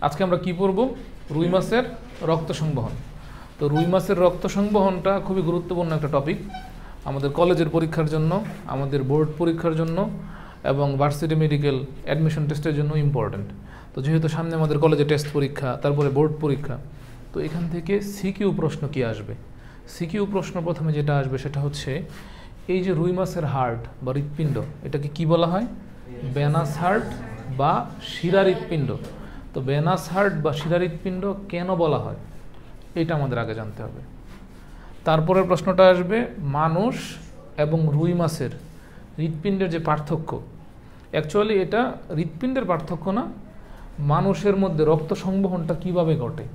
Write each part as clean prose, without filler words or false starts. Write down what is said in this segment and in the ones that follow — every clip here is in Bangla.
আজকে আমরা কি পড়ব? রুই মাছের রক্ত সংবহন। তো রুই মাছের রক্ত সংবহনটা খুবই গুরুত্বপূর্ণ একটা টপিক আমাদের কলেজের পরীক্ষার জন্য, আমাদের বোর্ড পরীক্ষার জন্য এবং ভার্সিটি মেডিকেল অ্যাডমিশন টেস্টের জন্য ইম্পর্ট্যান্ট। তো যেহেতু সামনে আমাদের কলেজে টেস্ট পরীক্ষা, তারপরে বোর্ড পরীক্ষা, তো এখান থেকে সিকিউ প্রশ্ন কি আসবে? সিকিউ প্রশ্ন প্রথমে যেটা আসবে সেটা হচ্ছে এই যে রুই মাছের হার্ট বা হৃৎপিণ্ড, এটাকে কি বলা হয়? ভেনাস হার্ট বা শিরা হৃৎপিণ্ড। তো ভেনাস হার্ট বা শিরা হৃৎপিণ্ড কেন বলা হয় এটা আমাদের আগে জানতে হবে। তারপরের প্রশ্নটা আসবে মানুষ এবং রুই মাছের হৃৎপিণ্ডের যে পার্থক্য, অ্যাকচুয়ালি এটা হৃৎপিণ্ডের পার্থক্য না, মানুষের মধ্যে রক্ত সংবহনটা কিভাবে ঘটে,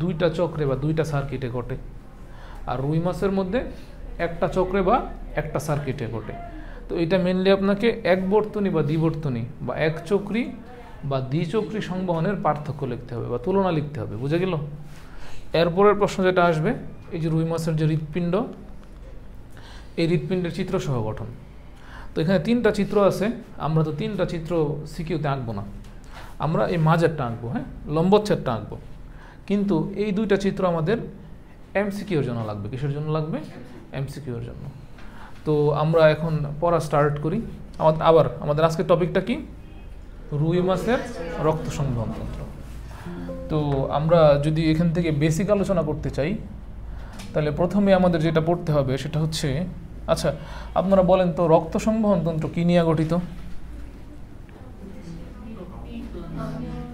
দুইটা চক্রে বা দুইটা সার্কিটে ঘটে, আর রুই মাছের মধ্যে একটা চক্রে বা একটা সার্কিটে ঘটে। তো এটা মেনলি আপনাকে একবর্তনী বা দ্বিবর্তনী বা এক চক্রী বা দ্বিচক্রী সংবহনের পার্থক্য লিখতে হবে বা তুলনা লিখতে হবে, বুঝে গেল? এরপরের প্রশ্ন যেটা আসবে, এই যে রুই মাছের যে হৃৎপিণ্ড, এই হৃৎপিণ্ডের চিত্রসহ গঠন। তো এখানে তিনটা চিত্র আছে, আমরা তো তিনটা চিত্র সিকিউতে আঁকবো না, আমরা এই মাঝেরটা আঁকবো, হ্যাঁ, লম্বচ্ছেদটা আঁকবো। কিন্তু এই দুইটা চিত্র আমাদের এমসিকিউর জন্য লাগবে। কিসের জন্য লাগবে? এমসিকিউর জন্য। তো আমরা এখন পড়া স্টার্ট করি। আমাদের আজকের টপিকটা কি? রুই মাছের রক্ত সংবহন তন্ত্র। তো আমরা যদি এখান থেকে বেসিক আলোচনা করতে চাই, তাহলে প্রথমে আমাদের যেটা পড়তে হবে সেটা হচ্ছে, আচ্ছা আপনারা বলেন তো রক্ত সংবহন তন্ত্র কি নিয়ে গঠিত?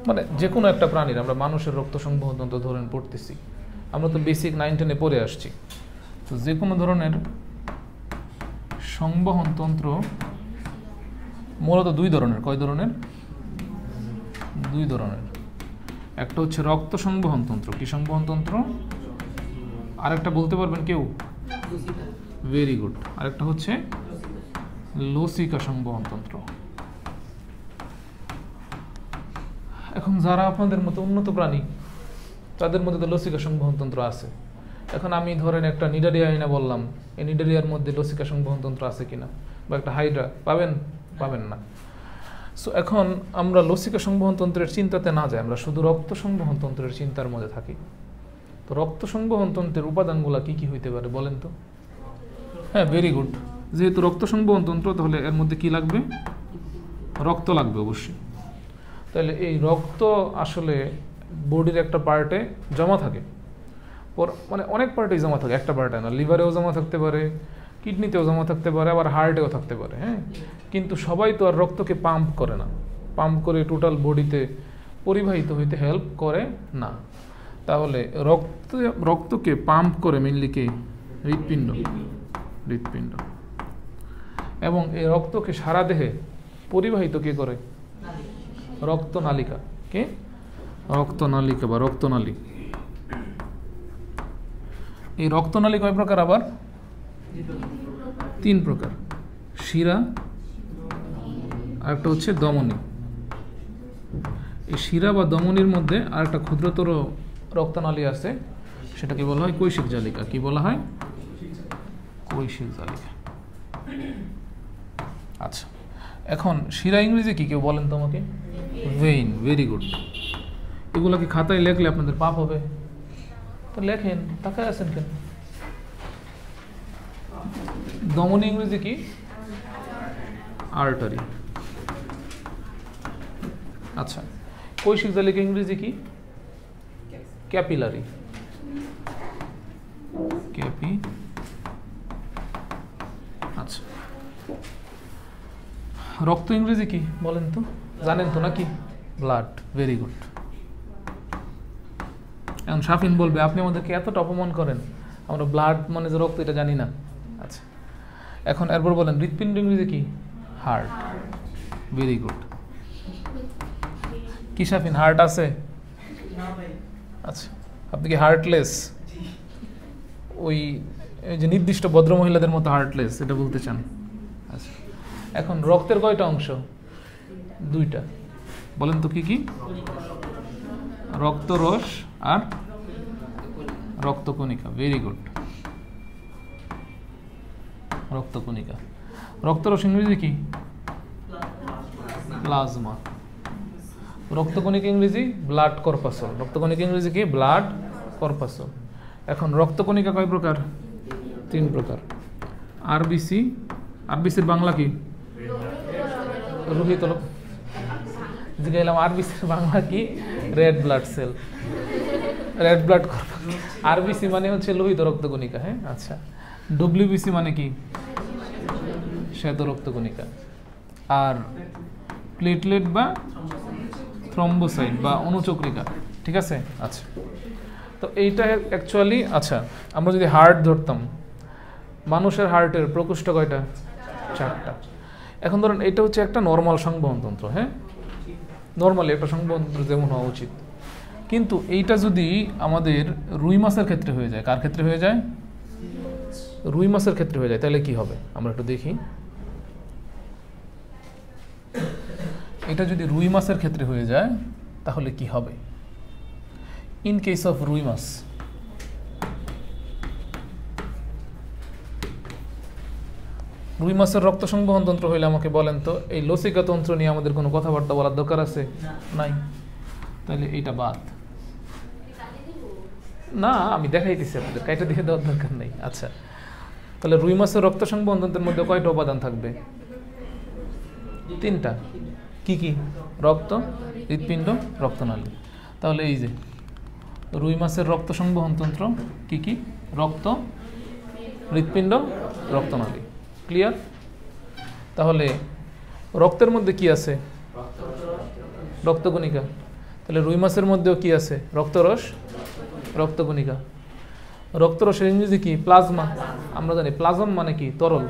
মানে যে কোনো একটা প্রাণীর, আমরা মানুষের রক্ত সংবহন তন্ত্র ধরেন পড়তেছি, আমরা তো বেসিক 9-10-এ পড়ে আসছি। তো যে কোনো ধরনের সংবহন তন্ত্র মূলত দুই ধরনের। কয় ধরনের? দুই ধরনের। একটা হচ্ছে রক্ত সংবহন তন্ত্র। কি সংবহন তন্ত্র? আরেকটা বলতে পারবেন কেউ? Very good. আরেকটা হচ্ছে লসিকা সংবহন তন্ত্র। এখন যারা আপনাদের মতো উন্নত প্রাণী, তাদের মধ্যে তো লসিকা সংবহন তন্ত্র আছে। এখন আমি ধরেন একটা নিডারিয়া আইনা বললাম, এই নিডারিয়ার মধ্যে লসিকা সংবহন তন্ত্র আছে কিনা, বা একটা হাইড্রা, পাবেন না। সো এখন আমরা লসিকা সংবহন তন্ত্রের চিন্তাতে না যাই, আমরা শুধু রক্ত সংবহন তন্ত্রের চিন্তার মধ্যে থাকি। তো রক্ত সংবহন তন্ত্রের উপাদানগুলো কি কি হইতে পারে বলেন তো? হ্যাঁ, ভেরি গুড। যেহেতু রক্ত সংবহন তন্ত্র, তাহলে এর মধ্যে কি লাগবে? রক্ত লাগবে অবশ্যই। তাহলে এই রক্ত আসলে বডির একটা পার্টে জমা থাকে, মানে অনেক পার্টেই জমা থাকে, একটা পার্টে না। লিভারেও জমা থাকতে পারে, কিডনিতেও জমা থাকতে পারে, আবার হার্টেও থাকতে পারে, হ্যাঁ। কিন্তু সবাই তো আর রক্তকে পাম্প করে না, পাম্প করে টোটাল বডিতে পরিবাহিত হইতে হেল্প করে না। তাহলে রক্তকে পাম্প করে মেনলি কে? হৃৎপিণ্ড। এবং এই রক্তকে সারা দেহে পরিবাহিত কে করে? রক্তনালিকা। কে? রক্তনালিকা বা রক্তনালী। এই রক্তনালী কয় প্রকার আবার? 3 প্রকার। শিরা, আরেকটা হচ্ছে ধমনী। এই শিরা বা ধমনীর মধ্যে আরেকটা ক্ষুদ্রতর রক্তনালী আছে, সেটাকে বলা হয় কৈশিক জালিকা। কি বলা হয়? কৈশিক জালিকা। আচ্ছা, এখন শিরা ইংরেজি কি কেউ বলেন তো আমাকে? ভেইন। Very good. এগুলো কি খাতায় লেখলে আপনাদের পাপ হবে? তো লেখেন, তাকায় আছেন কেন? ধমনী ইংরেজি কি? আর্টারি। আচ্ছা, কৈশিক জালিকা ইংরেজি কি? ক্যাপিলারি। আচ্ছা, রক্ত ইংরেজি কি বলেন তো? জানেন তো নাকি? ব্লাড। Very good. এখন শাফিন বলবে আপনি আমাদেরকে এতটা অপমান করেন, আমরা ব্লাড মানে যে রক্ত এটা জানি না। আচ্ছা, এখন এরপর বলেন হৃৎপিণ্ড ইংরেজি কি? হার্ট। Very good. কি শাফিন, হার্ট আছে? আচ্ছা, আপনি কি হার্টলেস? ওই যে নির্দিষ্ট ভদ্র মহিলাদের মতো হার্টলেস এটা বলতে চান? আচ্ছা, এখন রক্তের কয়টা অংশ? 2টা। বলেন তো কি কি? রক্তরস আর রক্তকণিকা। Very good. রক্তকণিকা। রক্তরস ইংরেজি কি? প্লাজমা। রক্তকণিকা ইংরেজি ব্লাড কর্পাসল। রক্তকণিকা ইংরেজি কি? Blood corpuscle. এখন রক্তকণিকা কয় প্রকার? 3 প্রকার। আরবিসি, আরবিসির বাংলা কি? লোহিত। জিজ্ঞাসলাম আরবিসির বাংলা কি? Red blood cell, red blood corpuscle. RBC মানে হচ্ছে লোহিত রক্তকণিকা। হ্যাঁ, আচ্ছা। ডব্লিউবিসি মানে কি? শ্বেত রক্তকণিকা। আর প্লেটলেট বা থ্রম্বোসাইট বা অনুচক্রিকা। ঠিক আছে, আচ্ছা। তো এইটা অ্যাকচুয়ালি, আচ্ছা, আমরা যদি হার্ট ধরতাম, মানুষের হার্টের প্রকোষ্ঠ কয়টা? 4টা। এখন ধরেন এটা হচ্ছে একটা নর্মাল সংবহনতন্ত্র। হ্যাঁ, নর্মালি একটা সংবহনতন্ত্র যেমন হওয়া উচিত। কিন্তু এইটা যদি আমাদের রুই মাছের ক্ষেত্রে হয়ে যায়, কার ক্ষেত্রে হয়ে যায়? রুই মাছের ক্ষেত্রে হয়ে যায়, তাহলে কি হবে আমরা একটু দেখি। এটা যদি রুই মাছের ক্ষেত্রে হয়ে যায় তাহলে কি হবে? ইন কেস অফ রুই মাছ, রুই মাছের রক্ত সংবহন তন্ত্র হইলে আমাকে বলেন তো, এই লসিকা তন্ত্র নিয়ে আমাদের কোনো কথাবার্তা বলার দরকার আছে? নাই। তাহলে এইটা বাদ। না, আমি দেখাইতেছি আপনাদের, কাইটা দিয়ে দেওয়ার দরকার নেই। আচ্ছা, তাহলে রুই মাছের রক্ত সংবহন তন্ত্রের মধ্যে কয়টা উপাদান থাকবে? 3টা। কি কি? রক্ত, হৃৎপিণ্ড, রক্তনালী। তাহলে এই যে রুই মাছের রক্ত সংবহন তন্ত্র কি কি? রক্ত, হৃৎপিণ্ড, রক্তনালী। ক্লিয়ার? তাহলে রক্তের মধ্যে কি আছে? রক্তকণিকা। তাহলে রুই মাছের মধ্যেও কি আছে? রক্তরস, রক্তকণিকা। রক্তরসের ইংরেজি কি? প্লাজমা। আমরা জানি প্লাজম মানে কি? তরল।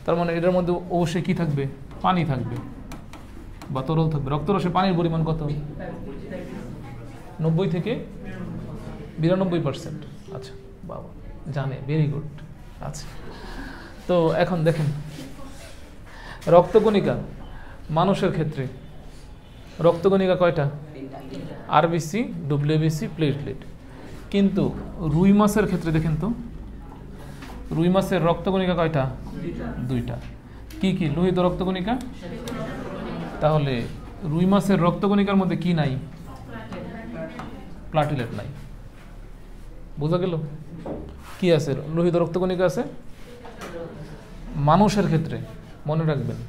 তার মানে এটার মধ্যে অবশ্যই কি থাকবে? পানি থাকবে বা তরল থাকবে। রক্তরসে পানির পরিমাণ কত? 90 থেকে 92%। আচ্ছা, বাবা জানে, ভেরি গুড। আচ্ছা, তো এখন দেখেন রক্তকণিকা মানুষের ক্ষেত্রে রক্তকণিকা কয়টা? RBC, WBC, platelet. কিন্তু রুই মাছের ক্ষেত্রে দেখেন তো, রুই মাছের রক্তকণিকা কয়টা? 2টা। কি কি? লোহিত রক্তকণিকা। তাহলে রুই মাছের রক্তকণিকার মধ্যে কি নাই? প্লাটিলেট নাই। বোঝা গেল? কি আছে? লোহিত রক্তকণিকা আছে। মানুষের ক্ষেত্রে মনে রাখবেন,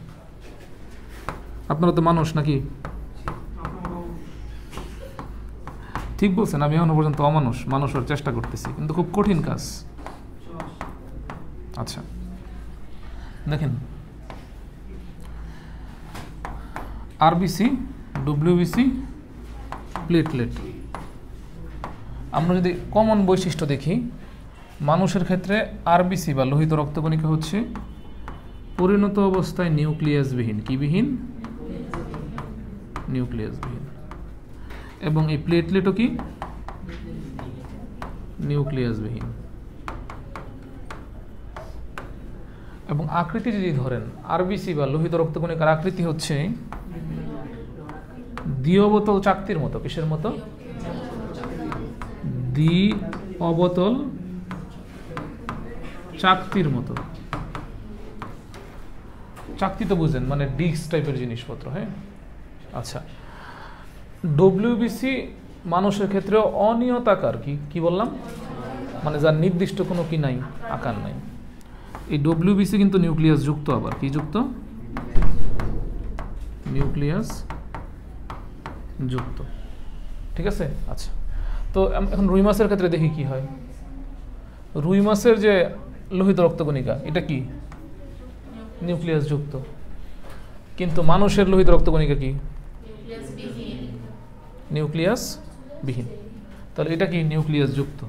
আপনারা তো মানুষ নাকি? ঠিক বলছেন, আমি এখনো পর্যন্ত অমানুষ, মানুষ হওয়ার চেষ্টা করতেছি, কিন্তু খুব কঠিন কাজ। আচ্ছা, দেখেন আরবিসি, ডব্লিউবিসি, প্লেটলেট। আমরা যদি কমন বৈশিষ্ট্য দেখি, মানুষের ক্ষেত্রে আরবিসি বা লোহিত রক্তকণিকা হচ্ছে পরিণত অবস্থায় নিউক্লিয়াসবিহীন। কি বিহীন? নিউক্লিয়াসবিহীন। এবং এই প্লেটলেটও কি? নিউক্লিয়াসবিহীন। এবং আকৃতি যদি ধরেন, আরবিসি বা লোহিত রক্তকণিকার আকৃতি হচ্ছে দ্বি-অবতল চাকতির মতো। কিসের মতো? দ্বি-অবতল চাকতির মতো। চাকতি তো বুঝেন, মানে ডিস্ক টাইপের জিনিসপত্র। হ্যাঁ, আচ্ছা। ডব্লিউবিসি মানুষের ক্ষেত্রেও অনিয়ত আকার। কি কি বললাম? মানে যার নির্দিষ্ট কোনো কি নাই, আকার নাই। এই ডব্লিউবিসি কিন্তু নিউক্লিয়াস যুক্ত। আবার কি যুক্ত? নিউক্লিয়াস যুক্ত। ঠিক আছে, আচ্ছা। তো এখন রুই মাছের ক্ষেত্রে দেখি কি হয়। রুই মাছের যে লোহিত রক্তকণিকা, এটা কি? নিউক্লিয়াস যুক্ত। কিন্তু মানুষের লোহিত রক্তকণিকা কি? নিউক্লিয়াস বিহীন। তাহলে এটা কি? নিউক্লিয়াস যুক্ত।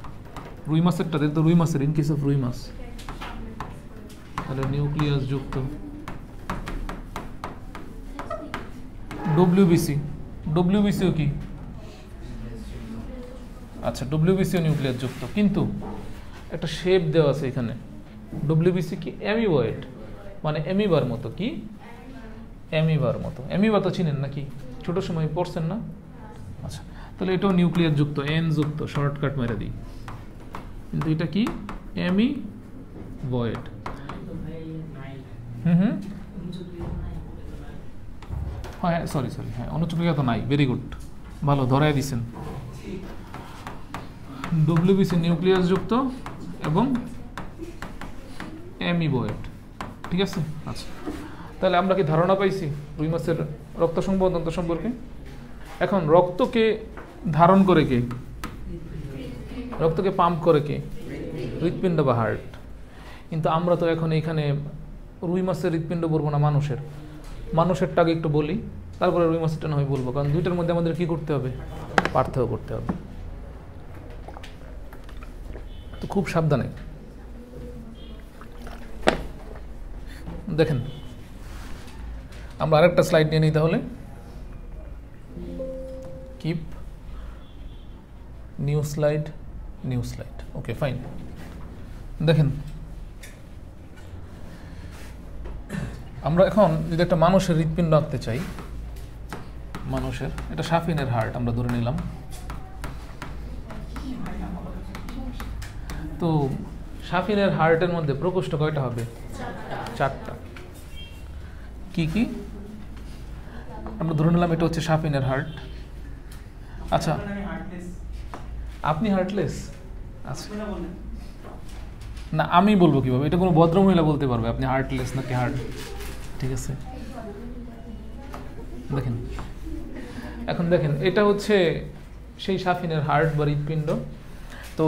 রুই মাছেরটা তো রুই মাছের, ইন কেস অফ রুই মাছ, তাহলে নিউক্লিয়াস যুক্ত। ডব্লিউবিসি, ডব্লিউবিসিও কি? আচ্ছা, ডব্লিউবিসিও নিউক্লিয়াস যুক্ত, কিন্তু একটা শেপ দেওয়া আছে এখানে। ডব্লিউবিসি কি? অ্যামিবয়েড, মানে অ্যামিবার মতো। কি? অ্যামিবার মতো। অ্যামিবা তো চিনেন নাকি? ছোট সময় পড়ছেন না? আচ্ছা, তাহলে এটাও নিউক্লিয়াস যুক্ত, এন যুক্ত, শর্টকাট মেরে দিই। কিন্তু এটা কি? অ্যামিবয়েড। হ্যাঁ, সরি, হ্যাঁ, অনুচক্রিকা তো নাই। Very good. ভালো ধরাই দিছেন। ডব্লিউবিসি নিউক্লিয়াস যুক্ত এবং অ্যামিবোয়েড, ঠিক আছে। আচ্ছা, তাহলে আমরা কি ধারণা পাইছি রুই মাছের রক্ত সংবহন তন্ত্র সম্পর্কে? এখন রক্তকে ধারণ করে কে? রক্তকে পাম্প করে কে? হৃৎপিণ্ড বা হার্ট। কিন্তু আমরা তো এখন এইখানে রুই মাছের হৃৎপিণ্ড বলবো না, মানুষেরটাকে একটু বলি, তারপরে রুই মাছেরটা না হয় বলবো, কারণ দুইটার মধ্যে আমাদের কি করতে হবে? পার্থক্য করতে হবে। তো খুব সাবধানে দেখেন। আমরা আরেকটা স্লাইড নিয়ে নিই তাহলে। Keep new slide, okay fine. দেখেন, আমরা এখন যদি একটা মানুষের হৃৎপিণ্ড আঁকতে চাই, মানুষের, এটা সাফিনের হার্ট আমরা ধরে নিলাম। তো সাফিনের হার্টের মধ্যে প্রকোষ্ঠ কয়টা হবে? 4টা। কি কি আমরা ধরে নিলাম? এটা হচ্ছে সাফিনের হার্ট। আচ্ছা, আপনি হার্টলেস? আচ্ছা, না আমি বলবো কিভাবে? এটা কোনো ভদ্রমহিলা বলতে পারবে আপনি হার্টলেস নাকি হার্ট, ঠিক আছে। দেখেন, এখন দেখেন, এটা হচ্ছে সেই সাফিনের হার্ট বা হৃৎপিণ্ড। তো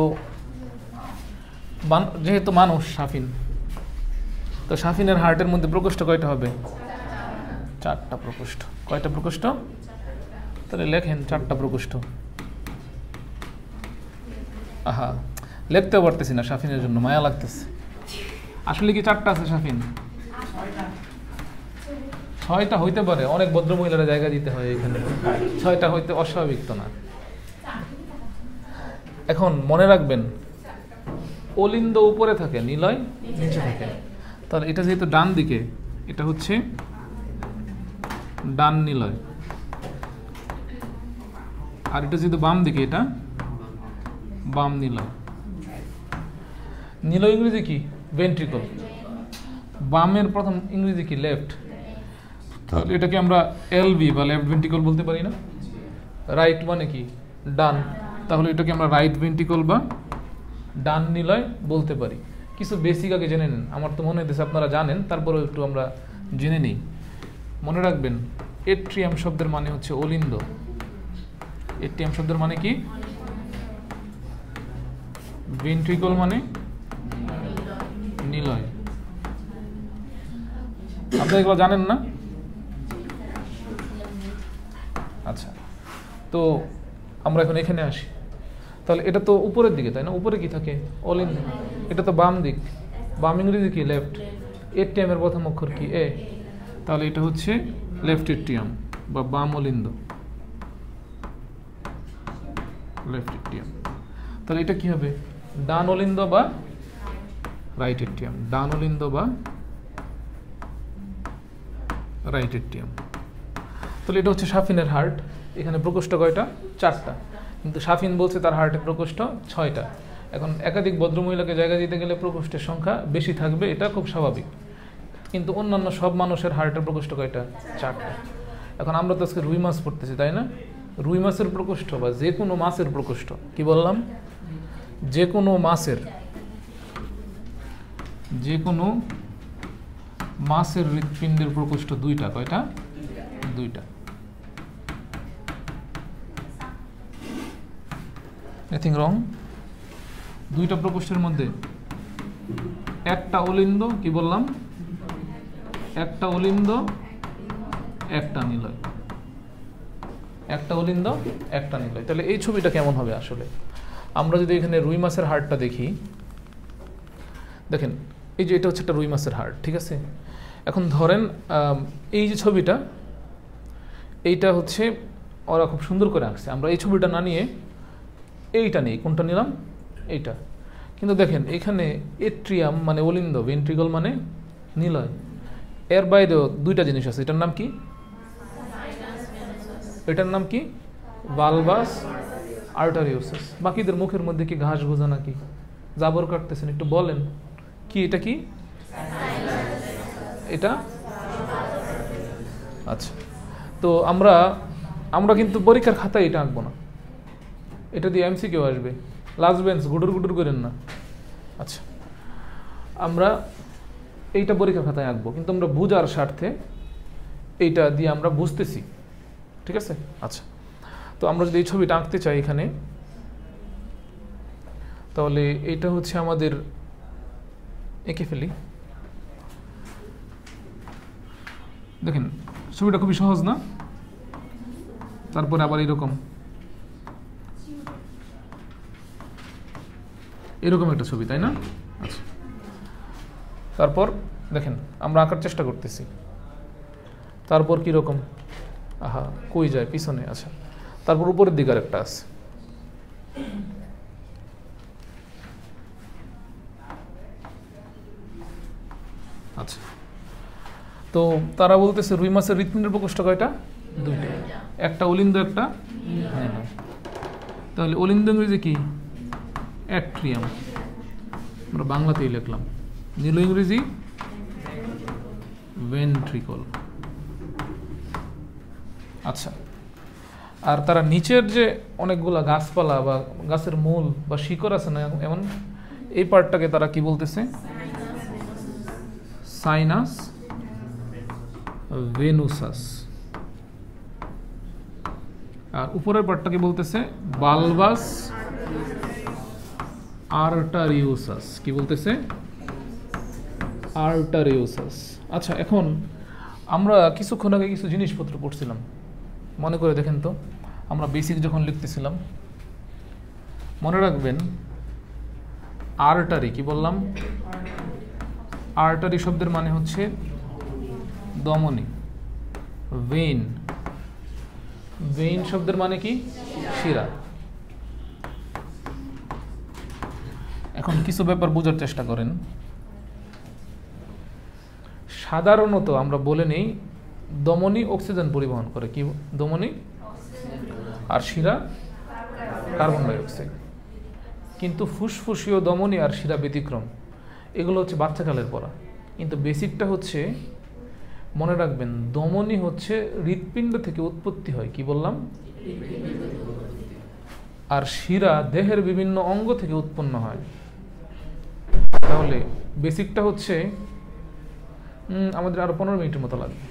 যেহেতু মানুষ সাফিন, তো সাফিনের হার্টের মধ্যে প্রকোষ্ঠ কয়টা হবে? 4টা প্রকোষ্ঠ। কয়টা প্রকোষ্ঠ? তাহলে লেখেন 4টা প্রকোষ্ঠ। আহা, লিখতে পারতেছি না, সাফিনের জন্য মায়া লাগতেছে। আসলে কি 4টা আছে সাফিন? 6টা হইতে পারে, অনেক ভদ্রমহিলারা জায়গা দিতে হয় এখানে। 6টা হইতে অস্বাভাবিক তো না। এখন মনে রাখবেন, অলিন্দ উপরে থাকে, নিলয় নিচে থাকে। তাহলে এটা যেহেতু ডান দিকে, এটা হচ্ছে ডান নিলয়, আর এটা যেহেতু বাম দিকে, এটা বাম নিলয়। নিলয় ইংরেজি কি? ভেন্ট্রিকল। বামের প্রথম ইংরেজি কি? লেফট। তাহলে এটাকে আমরা এলভি বা লেফট ভেন্ট্রিকল বলতে পারি না? রাইট মানে কি? ডান। তাহলে এটাকে আমরা রাইট ভেন্ট্রিকল বা ডান নিলয় বলতে পারি। কিছু বেসিক আগে জেনে নেন, আমার তো মনে হইতেছে আপনারা জানেন, তারপরেও একটু আমরা জেনে নিই। মনে রাখবেন, এট্রিয়াম শব্দের মানে হচ্ছে অলিন্দ। এট্রিয়াম শব্দের মানে কি? ভেন্ট্রিকল মানে নিলয়। আপনারা এগুলো জানেন না? আচ্ছা, তো আমরা এখন এখানে আসি। তাহলে এটা তো উপরের দিকে, তাই না? উপরে কি থাকে? অলিন্দ। এটা তো বাম দিক, বাম ইংরেজি কি? লেফট। এট্রিয়ামের প্রথম অক্ষর কি? এ। তাহলে এটা হচ্ছে লেফট এট্রিয়াম বা বাম অলিন্দ, লেফট এট্রিয়াম। তাহলে এটা কি হবে? ডান অলিন্দ বা রাইট এট্রিয়াম, ডান অলিন্দ বা রাইট এট্রিয়াম। তাহলে এটা হচ্ছে সাফিনের হার্ট। এখানে প্রকোষ্ঠ কয়টা? 4টা। কিন্তু সাফিন বলছে তার হার্টের প্রকোষ্ঠ 6টা। এখন একাধিক ভদ্রমহিলাকে জায়গা দিতে গেলে প্রকোষ্ঠের সংখ্যা বেশি থাকবে, এটা খুব স্বাভাবিক। কিন্তু অন্যান্য সব মানুষের হার্টের প্রকোষ্ঠ কয়টা? 4টা। এখন আমরা তো আজকে রুই মাছ পড়তেছি, তাই না? রুই মাছের প্রকোষ্ঠ বা যে কোনো মাছের প্রকোষ্ঠ, কি বললাম? যে কোনো মাছের হৃৎপিণ্ডের প্রকোষ্ঠ 2টা। কয়টা? 2টা। Anything wrong? 2টা প্রকোষ্ঠের মধ্যে একটা অলিন্দ, কি বললাম? একটা অলিন্দ, একটা নিলয়। একটা অলিন্দ, একটা নিলয়। তাহলে এই ছবিটা কেমন হবে আসলে? আমরা যদি এখানে রুই মাছের হাড়টা দেখি, দেখেন এই যে এটা হচ্ছে একটা রুই মাছের হাড়, ঠিক আছে। এখন ধরেন এই যে ছবিটা, এইটা হচ্ছে ওরা খুব সুন্দর করে আঁকছে। আমরা এই ছবিটা না নিয়ে এইটা নেই। কোনটা নিলাম? এইটা। কিন্তু দেখেন এখানে এট্রিয়াম মানে অলিন্দ, ভেন্ট্রিকল মানে নিলয়। এর বাইরেও 2টা জিনিস আছে। এটার নাম কি? এটার নাম কি? ভালভাস আর্টারিওসাস। বাকিদের মুখের মধ্যে কি ঘাস গোজা নাকি? জাবর কাটতেছেন, একটু বলেন কি এটা? কি এটা? আচ্ছা, তো আমরা আমরা কিন্তু পরীক্ষার খাতায় এটা আঁকবো না, এটা দিয়ে এমসিকিউ আসবে। লাস্ট বেঞ্চ গুডুর গুডুর করেন না। আচ্ছা, আমরা এইটা পরীক্ষার খাতায় আঁকবো, কিন্তু আমরা বুঝার স্বার্থে এইটা দিয়ে আমরা বুঝতেছি, ঠিক আছে? আচ্ছা, তো আমরা যদি এই ছবিটা আঁকতে চাই এখানে, তাহলে এটা হচ্ছে আমাদের, এঁকে ফেলি। দেখেন ছবিটা খুবই সহজ না? তারপরে আবার এরকম এরকম একটা ছবি, তাই না? আচ্ছা, তারপর দেখেন আমরা আঁকার চেষ্টা করতেছি, তারপর কীরকম, আহা কই যায় পিছনে। আচ্ছা, তারপর উপরের দিকে আরেকটা আছে। আচ্ছা, তো তারা বলতেছে রুই মাছের হৃৎপিণ্ডের প্রকোষ্ঠ কয়টা? দুইটা, একটা অলিন্দ, একটা নিলয়। তাহলে অলিন্দ ইংরেজি কি? অ্যাট্রিয়াম, আমরা বাংলাতেই লিখলাম। নিলয় ইংরেজি ভেন্ট্রিকল। আচ্ছা, আর তারা নিচের যে অনেকগুলা গাছপালা বা গাছের মূল বা শিকড় আছে না এমন, এই পার্টটাকে তারা কি বলতেছে? সাইনাস ভেনুসাস। আর উপরের পার্টটাকে বলতেছে বালবাস আর্টারিওসাস। কি বলতেছে? আর্টারিওসাস। আচ্ছা, এখন আমরা কিছুক্ষণ আগে কিছু জিনিসপত্র পড়ছিলাম, মনে করে দেখেন তো। আমরা বেসিক যখন লিখতেছিলাম, মনে রাখবেন আর্টারি, কি বললাম? আর্টারি শব্দের মানে হচ্ছে ধমনী। ভেইন, ভেইন শব্দের মানে কি? শিরা। এখন কিছু ব্যাপার বোঝার চেষ্টা করেন। সাধারণত আমরা বলে নেই ধমনী অক্সিজেন পরিবহন করে, কি ধমনী, আর শিরা কার্বন ডাই অক্সাইড। কিন্তু ফুসফুসীয় ধমনী আর শিরা ব্যতিক্রম, এগুলো হচ্ছে বাচ্চাকালের পড়া। কিন্তু বেসিকটা হচ্ছে, মনে রাখবেন ধমনী হচ্ছে হৃৎপিণ্ড থেকে উৎপত্তি হয়, কি বললাম? আর শিরা দেহের বিভিন্ন অঙ্গ থেকে উৎপন্ন হয়। তাহলে বেসিকটা হচ্ছে, আমাদের আরো 15 মিনিটের মতো লাগবে।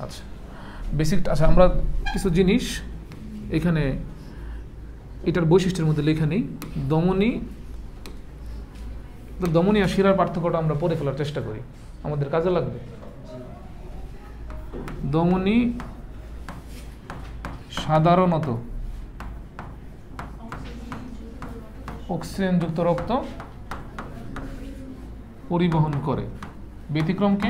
আচ্ছা, বেসিকটা, আচ্ছা আমরা কিছু জিনিস এখানে এটার বৈশিষ্ট্যের মধ্যে লেখা নেই। ধমনী আর শিরার পার্থক্যটা আমরা পড়ে ফেলার চেষ্টা করি, আমাদের কাজে লাগবে। ধমনী সাধারণত অক্সিজেনযুক্ত রক্ত পরিবহন করে। ব্যতিক্রমকে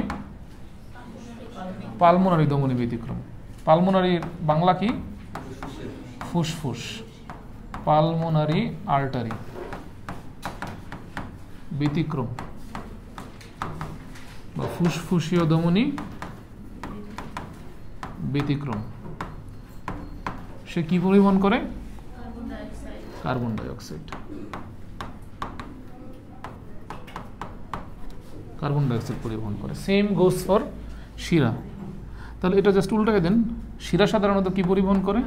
পালমোনারি ধমনী ব্যতিক্রম। পালমোনারির বাংলা কি? ফুসফুস। পালমোনারি আর্টারি ব্যতিক্রম বা ফুসফুসীয় ধমনী ব্যতিক্রম। সে কি পরিবহন করে? Carbon die oxide. Carbon die oxide পরিবহন করে। সেম গোস ফর শিরা। তাহলে এটা জাস্ট উল্টাকে দেন, শিরা সাধারণত কি পরিবহন করে?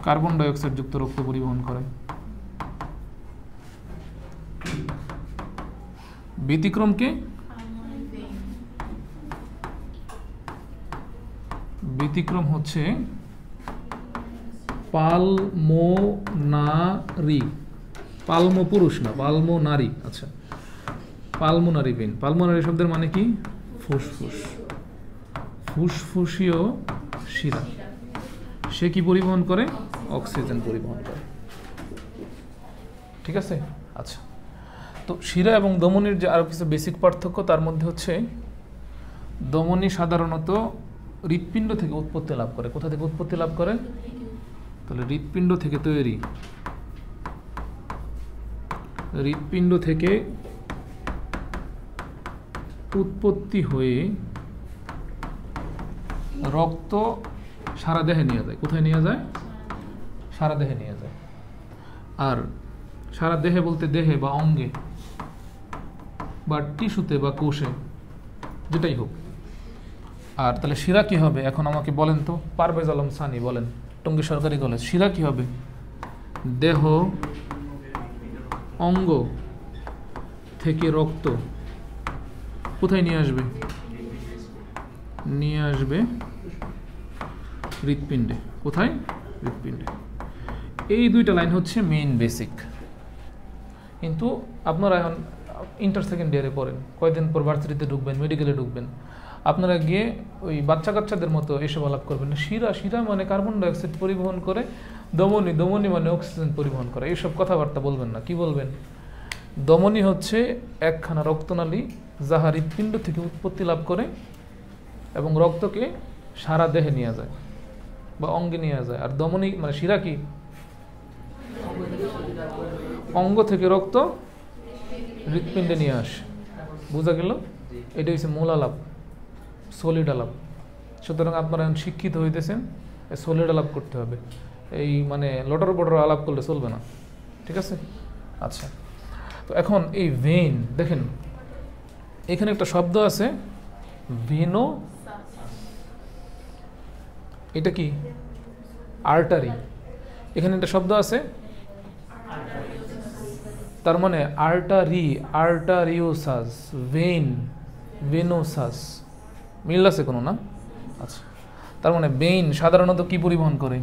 কার্বন ডাই অক্সাইড যুক্ত রক্ত পরিবহন করে। ব্যতিক্রমকে? ব্যতিক্রম হচ্ছে পালমোনারি। পালমো পুরুষ না, পালমোনারি। আচ্ছা, পালমোনারি ভেইন। পালমোনারি শব্দের মানে কি? ফুসফুস। ফুসফুসীয় শিরা। সে কি পরিবহন করে? অক্সিজেন পরিবহন করে। ঠিক আছে? আচ্ছা, তো শিরা এবং ধমনীর যে আরো কিছু বেসিক পার্থক্য, তার মধ্যে হচ্ছে ধমনী সাধারণত হৃৎপিণ্ড থেকে উৎপত্তি লাভ করে। কোথা থেকে উৎপত্তি লাভ করে? তাহলে হৃৎপিণ্ড থেকে তৈরি। হৃৎপিণ্ড থেকে উৎপত্তি হয়ে রক্ত সারা দেহে নিয়ে যায়। কোথায় নিয়ে যায়? সারা দেহে নিয়ে যায়। আর সারা দেহে বলতে দেহে বা অঙ্গে বা টিস্যুতে বা কোষে, যেটাই হোক, আর তাহলে শিরা কি হবে এখন আমাকে বলেন তো, পারভেজ আলম সানি বলেন, টঙ্গী সরকারি কলেজ। শিরা কি হবে? দেহ অঙ্গ থেকে রক্ত কোথায় নিয়ে আসবে? নিয়ে আসবে হৃৎপিণ্ডে। কোথায়? হৃৎপিণ্ডে। এই দুইটা লাইন হচ্ছে মেইন বেসিক। কিন্তু আপনারা এখন ইন্টার সেকেন্ড ইয়ারে পড়েন, কয়েকদিন পর ভার্সিটিতে ঢুকবেন, মেডিকেলে ঢুকবেন, আপনারা গিয়ে ওই বাচ্চা কাচ্চাদের মতো এসব আলাপ করবেন না। শিরা, শিরা মানে কার্বন ডাইঅক্সাইড পরিবহন করে, দমনী, দমনী মানে অক্সিজেন পরিবহন করে, এইসব কথাবার্তা বলবেন না। কি বলবেন? দমনী হচ্ছে একখানা রক্তনালী যাহা হৃৎপিণ্ড থেকে উৎপত্তি লাভ করে এবং রক্তকে সারা দেহে নিয়ে যায় বা অঙ্গে নিয়ে যায়। আর দমনী মানে শিরা কি? অঙ্গ থেকে রক্ত হৃৎপিণ্ডে নিয়ে আসে। বোঝা গেল? এটা হচ্ছে মূল আলাপ, সলিড আলাপ। সুতরাং আপনারা এখন শিক্ষিত হইতেছেন, সলিড আলাপ করতে হবে। এই মানে লটর বটর আলাপ করলে চলবে না, ঠিক আছে? আচ্ছা, তো এখন এই ভেইন দেখেন, এখানে একটা শব্দ আছে ভেনো, এটা কি? আর্টারি। এখানে একটা শব্দ আছে, তার মানে আর্টারি, আর্টারিওসাস, ভেইন, ভেনোসাস, মিল আছে কোনো না? আচ্ছা, তার মানে ভেইন সাধারণত কি পরিবহন করে?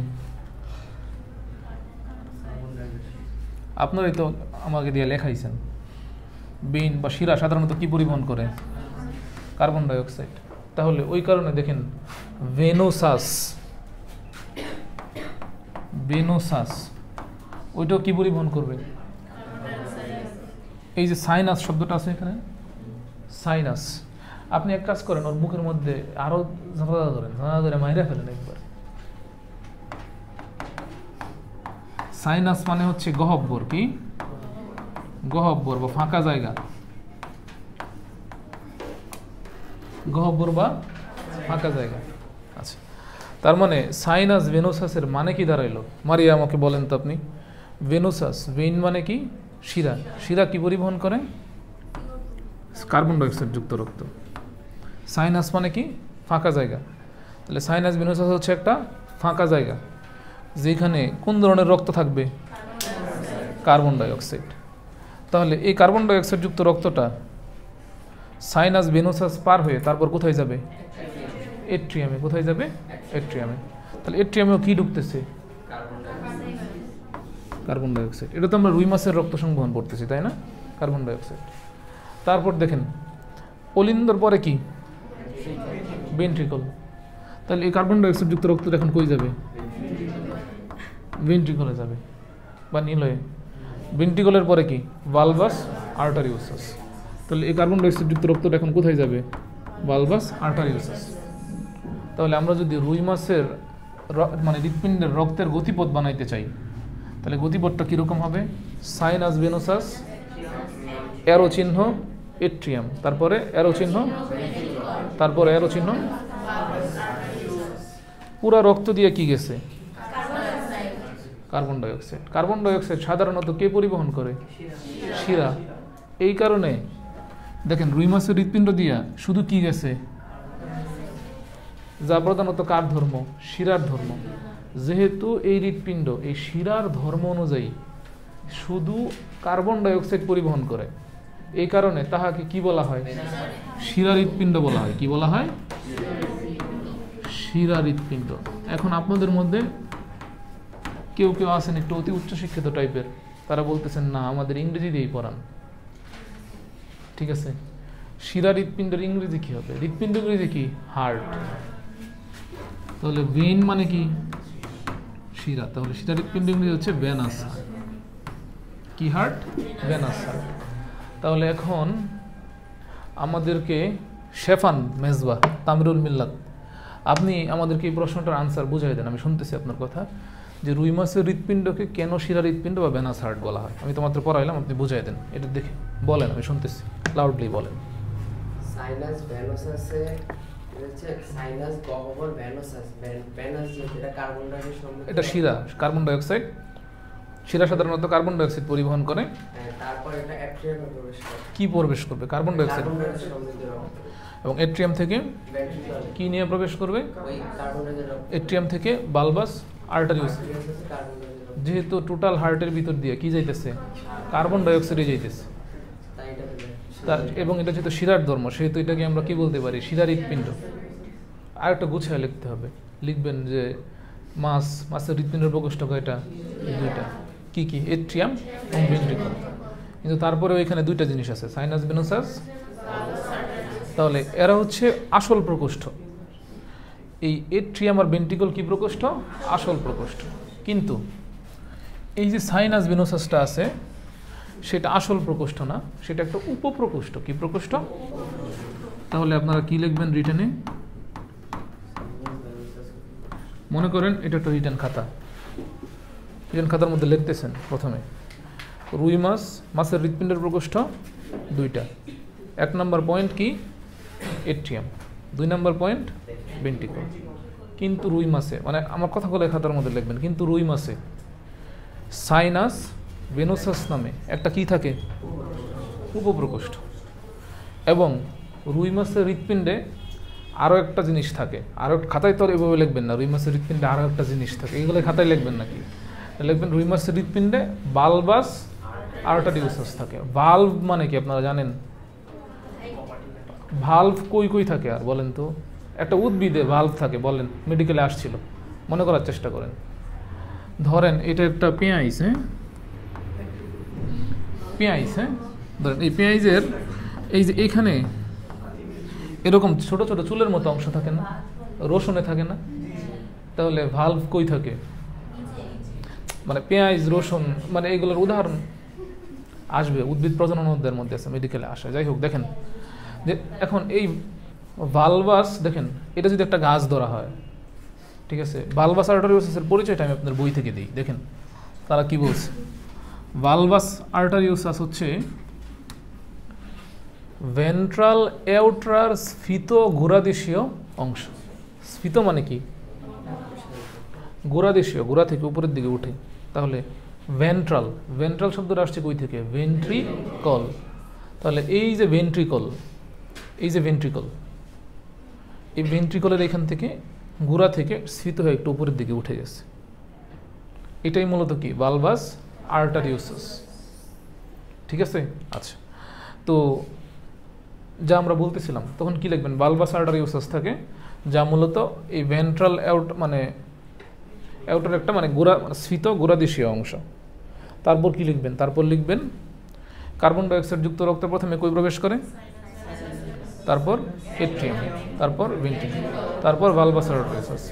আপনারাই তো আমাকে দিয়ে লেখাইছেন। ভেইন বা শিরা সাধারণত কি পরিবহন করে? Carbon dioxide. তাহলে ওই কারণে দেখেন ভেনোসাস, ভেনোসাস ওইটাও কি পরিবহন করবে? এই যে সাইনাস শব্দটা আছে এখানে, সাইনাস, আপনি এক কাজ করেন, ওর মুখের মধ্যে আরো ঝাঁঝা ধরেন, ঝাঁঝা ধরে মাইরা ফেলেন একবার। সাইনাস মানে হচ্ছে গহব্বর, কি? গহব্বর বা ফাঁকা জায়গা, গহব্বর বা ফাঁকা জায়গা। আচ্ছা, তার মানে সাইনাস ভেনোসাসের মানে কি দাঁড়াইলো? মারিয়া আমাকে বলেন তো আপনি। ভেনোসাস, ভেইন মানে কি? শিরা। শিরা কি পরিবহন করে? কার্বন ডাইঅক্সাইড যুক্ত রক্ত। সাইনাস মানে কি? ফাঁকা জায়গা। তাহলে সাইনাস ভেনোসাস হচ্ছে একটা ফাঁকা জায়গা যেখানে কোন ধরনের রক্ত থাকবে? Carbon dioxide. তাহলে এই কার্বন ডাইঅক্সাইড যুক্ত রক্তটা সাইনাস ভেনোসাস পার হয়ে তারপর কোথায় যাবে? এট্রিয়ামে। কোথায় যাবে? এট্রিয়ামে। তাহলে এট্রিয়ামেও কি ঢুকতেছে? Carbon dioxide. এটা তো আমরা রুই মাছের রক্ত সংবহন করতেছি, তাই না? Carbon dioxide. তারপর দেখেন অলিন্দর পরে কি? ভেন্ট্রিকল। তাহলে এই কার্বন ডাইঅক্সাইড যুক্ত রক্তটা এখন কই যাবে? ভেন্ট্রিকলে যাবে বা নিলয়ে। ভেন্ট্রিকলের পরে কি? ভালভাস আর্টারিওসাস। তাহলে এই কার্বন ডাইঅক্সাইড যুক্ত রক্তটা এখন কোথায় যাবে? ভালভাস আর্টারিওসাস। তাহলে আমরা যদি রুই মাছের মানে হৃৎপিণ্ডের রক্তের গতিপথ বানাইতে চাই, তাহলে গতিপথটা কীরকম হবে? সাইনাস ভেনোসাস, অ্যারো চিহ্ন এট্রিয়াম, তারপরে অ্যারো চিহ্ন, তারপরে অ্যারো চিহ্ন। পুরা রক্ত দিয়ে কি গেছে? Carbon dioxide. কার্বন ডাইঅক্সাইড সাধারণত কে পরিবহন করে? শিরা। এই কারণে দেখেন রুই মাছের হৃৎপিণ্ড দিয়া শুধু কি গেছে? যা প্রধানত কার ধর্ম? শিরার ধর্ম। যেহেতু এই হৃৎপিণ্ড এই শিরার ধর্ম অনুযায়ী শুধু কার্বন ডাইঅক্সাইড পরিবহন করে, এই কারণে তাহাকে কি বলা হয়? শিরা হৃৎপিণ্ড বলা হয়। কি বলা হয়? শিরা হৃৎপিণ্ড। এখন আপনাদের মধ্যে কেউ কেউ আছেন একটু অতি উচ্চশিক্ষিত টাইপের, তারা বলতেছেন না আমাদের ইংরেজি দিয়েই পড়ান। ঠিক আছে, শিরা হৃৎপিণ্ডের ইংরেজি কি হবে? হৃৎপিণ্ড ইংরেজি কি? হার্ট। তাহলে ভেইন মানে কি? শিরা। তাহলে শিরা হৃৎপিণ্ড ইংরেজি হচ্ছে ভেনাস। কি হার্ট? Venous heart. তাহলে এখন আমাদেরকে শেফান মেজবা তামিরুল মিল্লাত, আপনি আমাদেরকে এই প্রশ্নটার আনসার বুঝাই দেন। আমি শুনতেছি আপনার কথা, যে রুই মাছের হৃৎপিণ্ডকে কেন শিরা হৃৎপিণ্ড বা ভেনাস হার্ট বলা হয়? আমি তো মাত্র পড়াইলাম, আপনি বুঝাই দেন। এটা দেখে বলেন, আমি শুনতেছি, লাউডলি বলেন। সাইনাস ভেনোসাসে হচ্ছে সাইনাস গহ্বর ভেনোসাস, ভেনাস যেটা কার্বন ডাইঅক্সাইড, এটা শিরা, কার্বন ডাইঅক্সাইড। শিরা সাধারণত কার্বন ডাইঅক্সাইড পরিবহন করে, তারপর এটা অ্যাট্রিয়ামে প্রবেশ করে। কি প্রবেশ করবে? Carbon dioxide. এবং এট্রিয়াম থেকে ভেন্ট্রিকল কি নিয়ে প্রবেশ করবে? ওই কার্বন ডাইঅক্সাইড রক্ত এট্রিয়াম থেকে বালবাস আর্টারিউস। আর্টারিয়াস আছে কার্বন ডাইঅক্সাইড রক্ত যেহেতু টোটাল হার্টের ভিতর দিয়ে কি যাইতেছে? কার্বন ডাইঅক্সাইডে যাইতেছে। তাই এটা তার এবং এটা যেহেতু শিরার ধর্ম সেহেতু এটাকে আমরা কি বলতে পারি? শিরার হৃৎপিণ্ড। আর একটা গুছিয়ে লিখতে হবে, লিখবেন যে মাছের হৃৎপিণ্ডের প্রকোষ্ঠ কয়টা? দুইটা। কি কি? এট্রিয়াম এবং ভেন্ট্রিকল। কিন্তু তারপরেও এখানে দুইটা জিনিস আছে, সাইনাস ভেনোসাস। তাহলে এরা হচ্ছে আসল প্রকোষ্ঠ। এই এট্রিয়াম আর ভেন্ট্রিকল কি প্রকোষ্ঠ? আসল প্রকোষ্ঠ। কিন্তু এই যে সাইনাস ভেনোসাসটা আছে সেটা আসল প্রকোষ্ঠ না, সেটা একটা উপপ্রকোষ্ঠ। কি প্রকোষ্ঠ? তাহলে আপনারা কি লিখবেন রিটেনে? মনে করেন এটা একটা রিটেন খাতা, রিটেন খাতার মধ্যে লিখতেছেন প্রথমে রুই মাছের হৃৎপিণ্ডের প্রকোষ্ঠ দুইটা। 1 নম্বর পয়েন্ট কি? এট্রিয়াম। 2 নম্বর পয়েন্ট ভেন্ট্রিকল। কিন্তু রুই মাছে, মানে আমার কথাগুলো খাতার মধ্যে লিখবেন, কিন্তু রুই মাছে সাইনাস ভেনোসাস নামে একটা কি থাকে? উপপ্রকোষ্ঠ। এবং রুই মাছের হৃৎপিণ্ডে আরও একটা জিনিস থাকে, আরও খাতায় তো এভাবে লিখবেন না, রুই মাছের হৃৎপিণ্ডে আরও একটা জিনিস থাকে, এগুলো খাতায় লিখবেন নাকি? লিখবেন রুই মাছের হৃৎপিণ্ডে বালবাস আর্টারিউসাস থাকে। ভালভ মানে কি আপনারা জানেন? ভালভ কই কই থাকে আর বলেন তো? একটা উদ্ভিদে ভালভ থাকে, বলেন, মেডিকেলে আসছিল, মনে করার চেষ্টা করেন। ধরেন এটা একটা পেঁয়াজ, হ্যাঁ, পেঁয়াজ, হ্যাঁ, ধরেন এই পেঁয়াজের এই যে এইখানে এরকম ছোট ছোট চুলের মতো অংশ থাকে না? রসুনে থাকে না? তাহলে ভালভ কই থাকে? মানে পেঁয়াজ, রসুন, মানে এইগুলোর উদাহরণ আসবে, উদ্ভিদ প্রজনন অধ্যায়ের মধ্যে আছে, মেডিকেলে আসে। যাই হোক, দেখেন যে এখন এই ভালভাস, দেখেন এটা যদি একটা গাছ ধরা হয়, ঠিক আছে, ভালভাস আর্টারিওসাসের পরিচয়টা আমি আপনাদের বই থেকে দিই, দেখেন তারা কি বলছে। ভালভাস আর্টারিওসাস হচ্ছে ভেন্ট্রাল এউট্রার স্ফীত গোড়াদেশীয় অংশ। স্ফীত মানে কি? গোড়াদেশীয়, গোড়া থেকে উপরের দিকে উঠে। তাহলে ভেন্ট্রাল, ভেন্ট্রাল শব্দটা আসছে কই থেকে? ভেন্ট্রিকল। তাহলে এই যে ভেন্ট্রিকল, এই যে ভেন্ট্রিকল, এই ভেন্ট্রিকলের এখান থেকে গোড়া থেকে স্ফীত হয়ে একটু উপরের দিকে উঠে গেছে। এটাই মূলত কি? ভালভাস আর্টারিওসাস। ঠিক আছে? আচ্ছা, তো যা আমরা বলতেছিলাম তখন কি লিখবেন? ভালভাস আর্টারিওসাস থাকে, যা মূলত এই ভেন্ট্রাল মানে এউটার একটা মানে গোড়া, স্ফীত গোড়াদেশীয় অংশ। তারপর কি লিখবেন? তারপর লিখবেন কার্বন ডাইঅক্সাইড যুক্ত রক্ত প্রথমে কই প্রবেশ করে? তারপর এট্রিয়াম, তারপর ভেন্ট্রিকল, তারপর ভালভাস আর্টারিওসাস।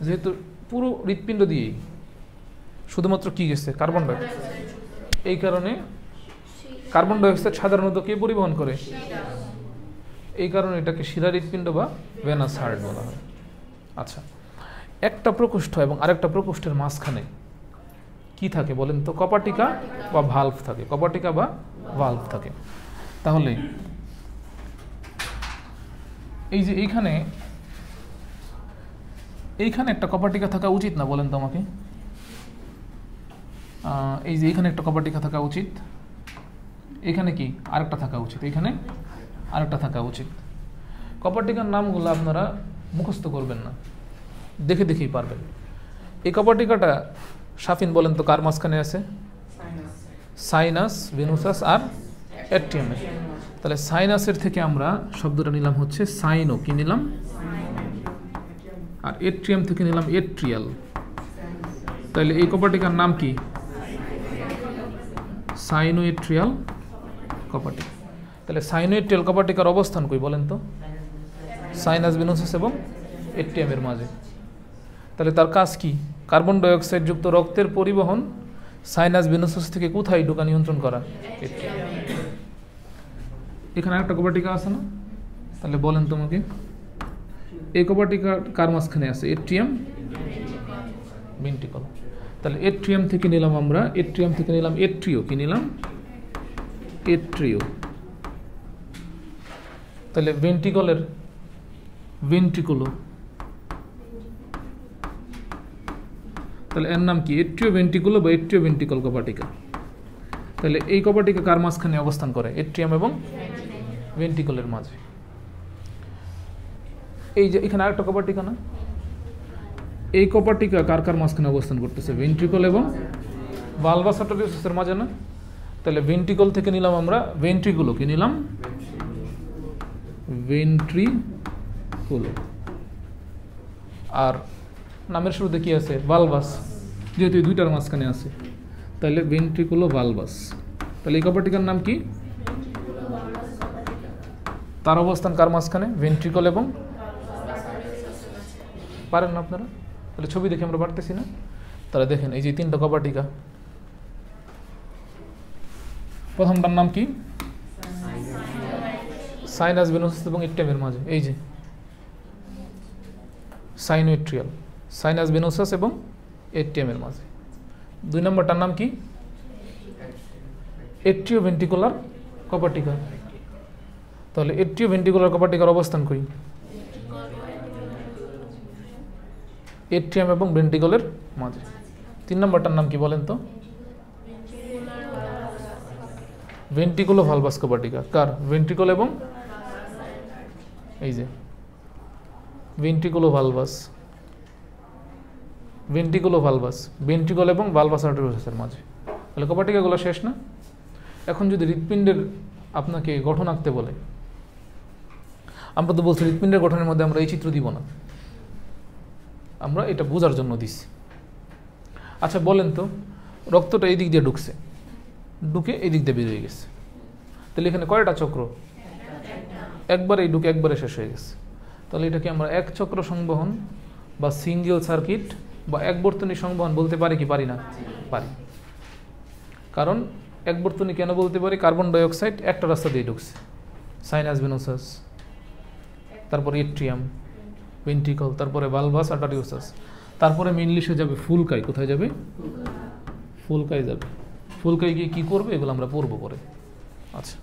যেহেতু পুরো হৃৎপিণ্ড দিয়েই শুধুমাত্র কি গেছে? Carbon dioxide. এই কারণে কার্বন ডাইঅক্সাইড সাধারণত কে পরিবহন করে? এই কারণে এটাকে শিরা হৃৎপিণ্ড বা ভেনাস হার্ট বলা হয়। আচ্ছা, একটা প্রকোষ্ঠ এবং আরেকটা প্রকোষ্ঠের মাঝখানে কি থাকে বলেন তো? কপাটিকা বা ভালভ থাকে, কপাটিকা বা ভালভ থাকে। তাহলে এই যে এইখানে একটা কপাটিকা থাকা উচিত না বলেন তো আমাকে? এই যে এইখানে একটা কপাটিকা থাকা উচিত, এখানে কি আরেকটা থাকা উচিত, এখানে আরেকটা থাকা উচিত। কপাটিকার নামগুলো আপনারা মুখস্থ করবেন না, দেখে দেখেই পারবেন। এই কপাটিকাটা শাফিন বলেন তো কার মাঝখানে আছে? সাইনাস ভেনোসাস আর এট্রিয়ামের। তাহলে সাইনাসের থেকে আমরা শব্দটা নিলাম হচ্ছে সাইনো, কি নিলাম? আর এট্রিয়াম থেকে নিলাম এট্রিয়াল। তাহলে এই কপাটিকার নাম কি? সাইনো এট্রিয়াল কপাটিকা। তাহলে সাইনো এট্রিয়াল কপাটিকার অবস্থান কই বলেন তো? সাইনাস ভেনোসাস এবং এট্রিয়ামের মাঝে। তাহলে তার কাজ কি? কার্বন ডাইঅক্সাইড যুক্ত রক্তের পরিবহন সাইনাস ভেনোসাস থেকে কোথায় ঢোকা নিয়ন্ত্রণ করা? এট্রিয়াম। এখানে একটা কপাটিকা আছে না? তাহলে বলেন তোমাকে এই কপাটিকা কার মাঝখানে আছে? Atrium ventricle. তাহলে এট্রিয়াম থেকে নিলাম আমরা, এট্রিয়াম থেকে নিলাম এট্রিও, কি নিলাম? এট্রিও। তাহলে ভেন্ট্রিকলের ভেন্ট্রিকুলো, তাহলে এর নাম কি? এট্রিও ভেন্ট্রিকুলো বা এট্রিও ভেন্ট্রিকল কপাটিকা। তাহলে এই কপাটিকা কার মাঝখানে অবস্থান করে? এট্রিয়াম এবং ভেন্ট্রিকলের মাঝে। এই যে এখানে আরেকটা কপার টিকা না, এই কপার টিকা কার কার মাঝখানে অবস্থান করতেছে? ভেন্ট্রিকল এবং ভালভাস আর্টেরিওসাসের মাঝে না? তাহলে ভেন্ট্রিকল থেকে নিলাম আমরা ভেন্ট্রিকুলো, কি নিলাম? ভেন্ট্রিকুলো। আর নামের শুরুতে কি আছে? ভালভাস, যেহেতু এই দুইটার মাঝখানে আছে, তাহলে ভেন্ট্রিকুলো ভালভাস। তাহলে এই কপার টিকার নাম কি? তার অবস্থান কার মাঝখানে? ভেন্ট্রিকল এবং, পারেন না আপনারা? তাহলে ছবি দেখে আমরা পারতেছি না? তাহলে দেখেন এই যে তিনটা কপার টিকা, প্রথমটার নাম কি? সাইনাস ভেনোসাস এবং এট্রিয়ামের মাঝে, এই যে সাইনোএট্রিয়াল, সাইনাস ভেনোসাস এবং এট্রিয়ামের মাঝে। 2 নম্বরটার নাম কি? এট্রিওভেন্ট্রিকুলার কপার টিকা। তাহলে এট্রিওভেন্ট্রিকুলার কপার টিকার অবস্থান কই? এট্রিয়াম এবং ভেন্ট্রিকলের মাঝে। 3 নম্বরটার নাম কি বলেন তো? ভেন্ট্রিকুলো ভালভাস কপার টিকা। কার? ভেন্ট্রিকল এবং, এই যে ভেন্ট্রিকুলো ভালভাস, ভেন্ট্রিকুলো ভালভাস, ভেন্ট্রিকল এবং ভালভাস আর্টেরিওসাসের মাঝে। তাহলে কপার টিকাগুলো শেষ না? এখন যদি হৃৎপিণ্ডের আপনাকে গঠন আঁকতে বলে, আমরা তো বলছি হৃৎপিণ্ডের গঠনের মধ্যে আমরা এই চিত্র দিব না, আমরা এটা বোঝার জন্য দিছি। আচ্ছা বলেন তো, রক্তটা এই দিক দিয়ে ঢুকছে, ঢুকে এই দিক দিয়ে বেরিয়ে গেছে, তাহলে এখানে কয়টা চক্র? একবারেই ঢুকে একবারে শেষ হয়ে গেছে। তাহলে এটাকে আমরা এক চক্র সংবহন বা সিঙ্গেল সার্কিট বা একবর্তনী সংবহন বলতে পারি কি পারি না? পারি। কারণ একবর্তনী কেন বলতে পারি? কার্বন ডাইঅক্সাইড একটা রাস্তা দিয়ে ঢুকছে, সাইনাস ভেনোসাস, তারপরে এট্রিয়াম, ভেন্ট্রিকল, তারপরে ভালভাস আর্টেরিওসাস, তারপরে মেইনলি সে যাবে ফুলকায়। কোথায় যাবে? ফুলকায় যাবে। ফুলকায় গিয়ে কী করবে এগুলো আমরা পড়বো পরে। আচ্ছা,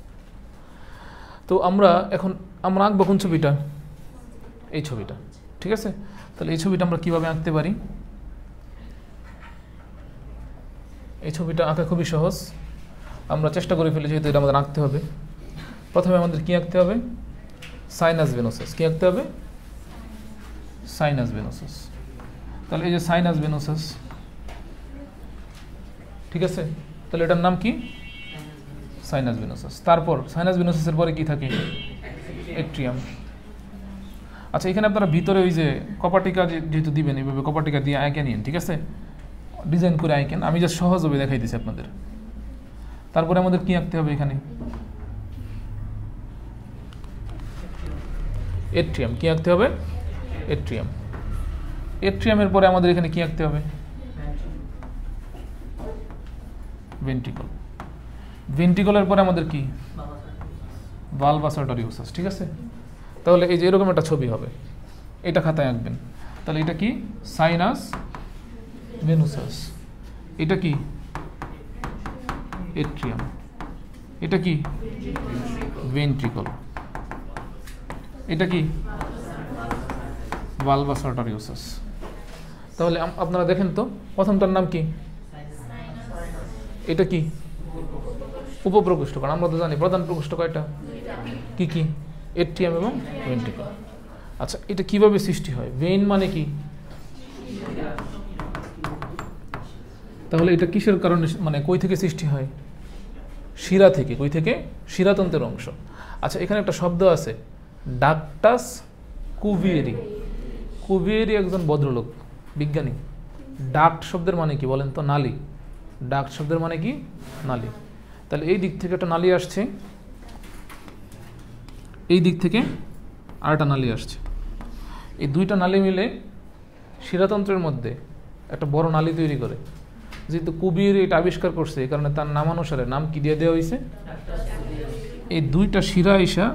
তো আমরা এখন আমরা আঁকবো কোন ছবিটা? এই ছবিটা, ঠিক আছে? তাহলে এই ছবিটা আমরা কিভাবে আঁকতে পারি? এই ছবিটা আঁকা খুবই সহজ, আমরা চেষ্টা করে ফেলি, যেহেতু এটা আমাদের আঁকতে হবে। প্রথমে আমাদের কি আঁকতে হবে? Sinus venosus. কি আঁকতে হবে? Sinus venosus. তাহলে এই যে সাইনাস ভেনোসাস, ঠিক আছে? তাহলে এটার নাম কি? Sinus venosus. তারপর সাইনাস ভেনোসাসের পরে কি থাকে? এট্রিয়াম। আচ্ছা, এখানে আপনারা ভিতরে ওই যে কপার টিকা যেহেতু দিবেন, এইভাবে কপার টিকা দিয়ে আঁকে নিন, ঠিক আছে? ডিজাইন করে আঁকেন, আমি যা সহজভাবে দেখাই দিচ্ছি আপনাদের। তারপরে আমাদের কি আঁকতে হবে এখানে? এট্রিয়াম। কি আঁকতে হবে? এট্রিয়াম। এট্রিয়ামের পরে আমাদের এখানে কি আঁকতে হবে? ভেন্ট্রিকল। ভেন্ট্রিকলের পরে আমাদের কি? ভালভাস আর্টেরিওসাস, ঠিক আছে? তাহলে এই যে এরকম একটা ছবি হবে, এটা খাতায় আঁকবেন। তাহলে এটা কি? Sinus venosus. এটা কি? এট্রিয়াম। এটা কি? ভেন্ট্রিকল। এটা কি? ভালভাস আর্টেরিওসাস। তাহলে আপনারা দেখেন তো, প্রথমটার নাম কি? এটা কি? উপপ্রকোষ্ঠ। কারণ আমরা তো জানি প্রধান প্রকোষ্ঠ কয়টা? কি কি? এট্রিয়াম এবং ভেন্ট্রিকল। আচ্ছা, এটা কিভাবে সৃষ্টি হয়? ভেইন মানে কি? তাহলে এটা কিসের কারণে, মানে কই থেকে সৃষ্টি হয়? শিরা থেকে। কই থেকে? শিরাতন্ত্রের অংশ। আচ্ছা, এখানে একটা শব্দ আছে, ডাক্টাস কুভিয়েরি। কুভিয়েরি একজন ভদ্রলোক, বিজ্ঞানী। ডাক্ট শব্দের মানে কি বলেন তো? নালী। ডাক্ট শব্দের মানে কি? নালী। তাহলে এই দিক থেকে একটা নালী আসছে, এই দিক থেকে আরেকটা নালী আসছে, এই দুইটা নালী মিলে শিরাতন্ত্রের মধ্যে একটা বড় নালী তৈরি করে। যেহেতু কুভিয়েরি এটা আবিষ্কার করছে, এই কারণে তার নামানুসারে নাম কি দিয়ে দেওয়া হয়েছে? এই দুইটা শিরা এসা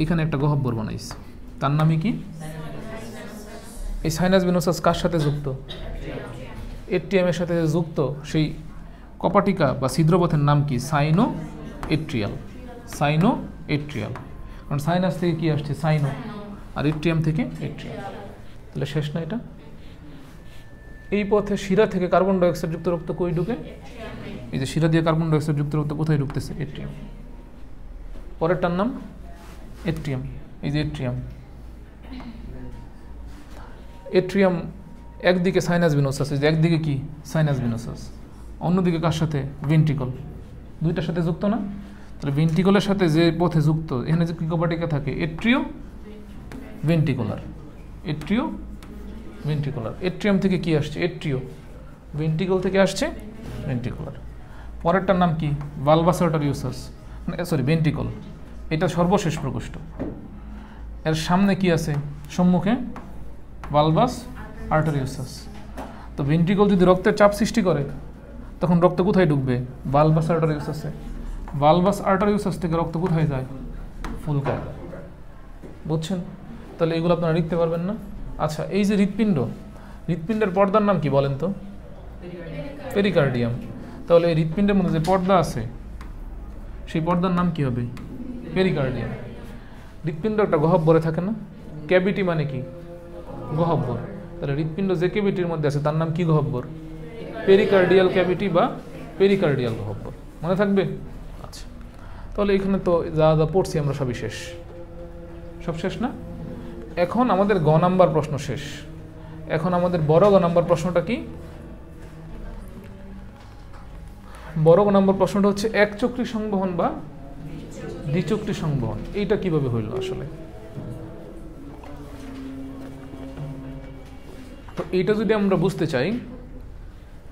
এখানে একটা গহ্বর বানাইছে, তার নামই কি? এই সাইনাস ভেনোসাস কার সাথে যুক্ত? এট্রিয়ামের সাথে যুক্ত। সেই কপার টিকা বা ছিদ্রপথের নাম কি? সাইনো এট্রিয়াল। সাইনো এট্রিয়াল। কারণ সাইনাস থেকে কি আসছে? সাইনো। আর এট্রিয়াম থেকে এট্রিয়াম। তাহলে শেষ না এটা? এই পথে শিরা থেকে কার্বন ডাইঅক্সাইড যুক্ত রক্ত কই ঢুকে? এই যে শিরা দিয়ে কার্বন ডাইঅক্সাইড যুক্ত রক্ত কোথায় ঢুকতেছে? এট্রিয়াম। পরেরটার নাম এট্রিয়াম। এই যে এট্রিয়াম, এট্রিয়াম একদিকে সাইনাস ভিনোসাস, একদিকে কি সাইনাস ভিনোসাস, অন্যদিকে কার সাথে ভেন্ট্রিকল, দুইটার সাথে যুক্ত না? তাহলে ভেন্ট্রিকলের সাথে যে পথে যুক্ত, এখানে যে কপাটিকা থাকে এট্রিও ভেন্ট্রিকুলার, এট্রিও ভেন্ট্রিকুলার। এট্রিয়াম থেকে কি আসছে? এট্রিও। ভেন্ট্রিকল থেকে আসছে ভেন্ট্রিকুলার। পরেরটার নাম কি? ভালভাস আর্টারিওসাস, সরি ভেন্ট্রিকল, এটা সর্বশেষ প্রকোষ্ঠ। এর সামনে কি আছে? সম্মুখে ভালভাস আর্টারিওসাস। তো ভেন্ট্রিকল যদি রক্তের চাপ সৃষ্টি করে তখন রক্ত কোথায় ঢুকবে? ভালভাস আর্টারিওসাসে। ভালভাস আর্টারিওসাস থেকে রক্ত কোথায় যায়? ফুলকায়। বুঝছেন? তাহলে এগুলো আপনারা লিখতে পারবেন না? আচ্ছা, এই যে হৃৎপিণ্ড, হৃৎপিণ্ডের পর্দার নাম কি বলেন তো? পেরিকার্ডিয়াম। তাহলে এই হৃৎপিণ্ডের মধ্যে যে পর্দা আছে সেই পর্দার নাম কি হবে? পেরিকার্ডিয়াম। হৃৎপিণ্ড একটা গহ্বরে থাকে না? ক্যাভিটি মানে কি? গহ্বর। তাহলে হৃৎপিণ্ড যে ক্যাভিটির মধ্যে আছে তার নাম কি গহ্বর? পেরিকার্ডিয়াল ক্যাভিটি বা পেরিকার্ডিয়াল গহ্বর। মনে থাকবে? আচ্ছা, তাহলে এখানে তো যা যা পড়ছি আমরা সবই শেষ। সব শেষ না? এখন আমাদের গ নাম্বার প্রশ্ন শেষ। এখন আমাদের বড় গ নাম্বার প্রশ্নটা কি? বড় গ নাম্বার প্রশ্নটা হচ্ছে একচক্রী সংবহন বা দ্বিচক্রী সংবহন। এইটা কিভাবে হইল আসলে? তো এইটা যদি আমরা বুঝতে চাই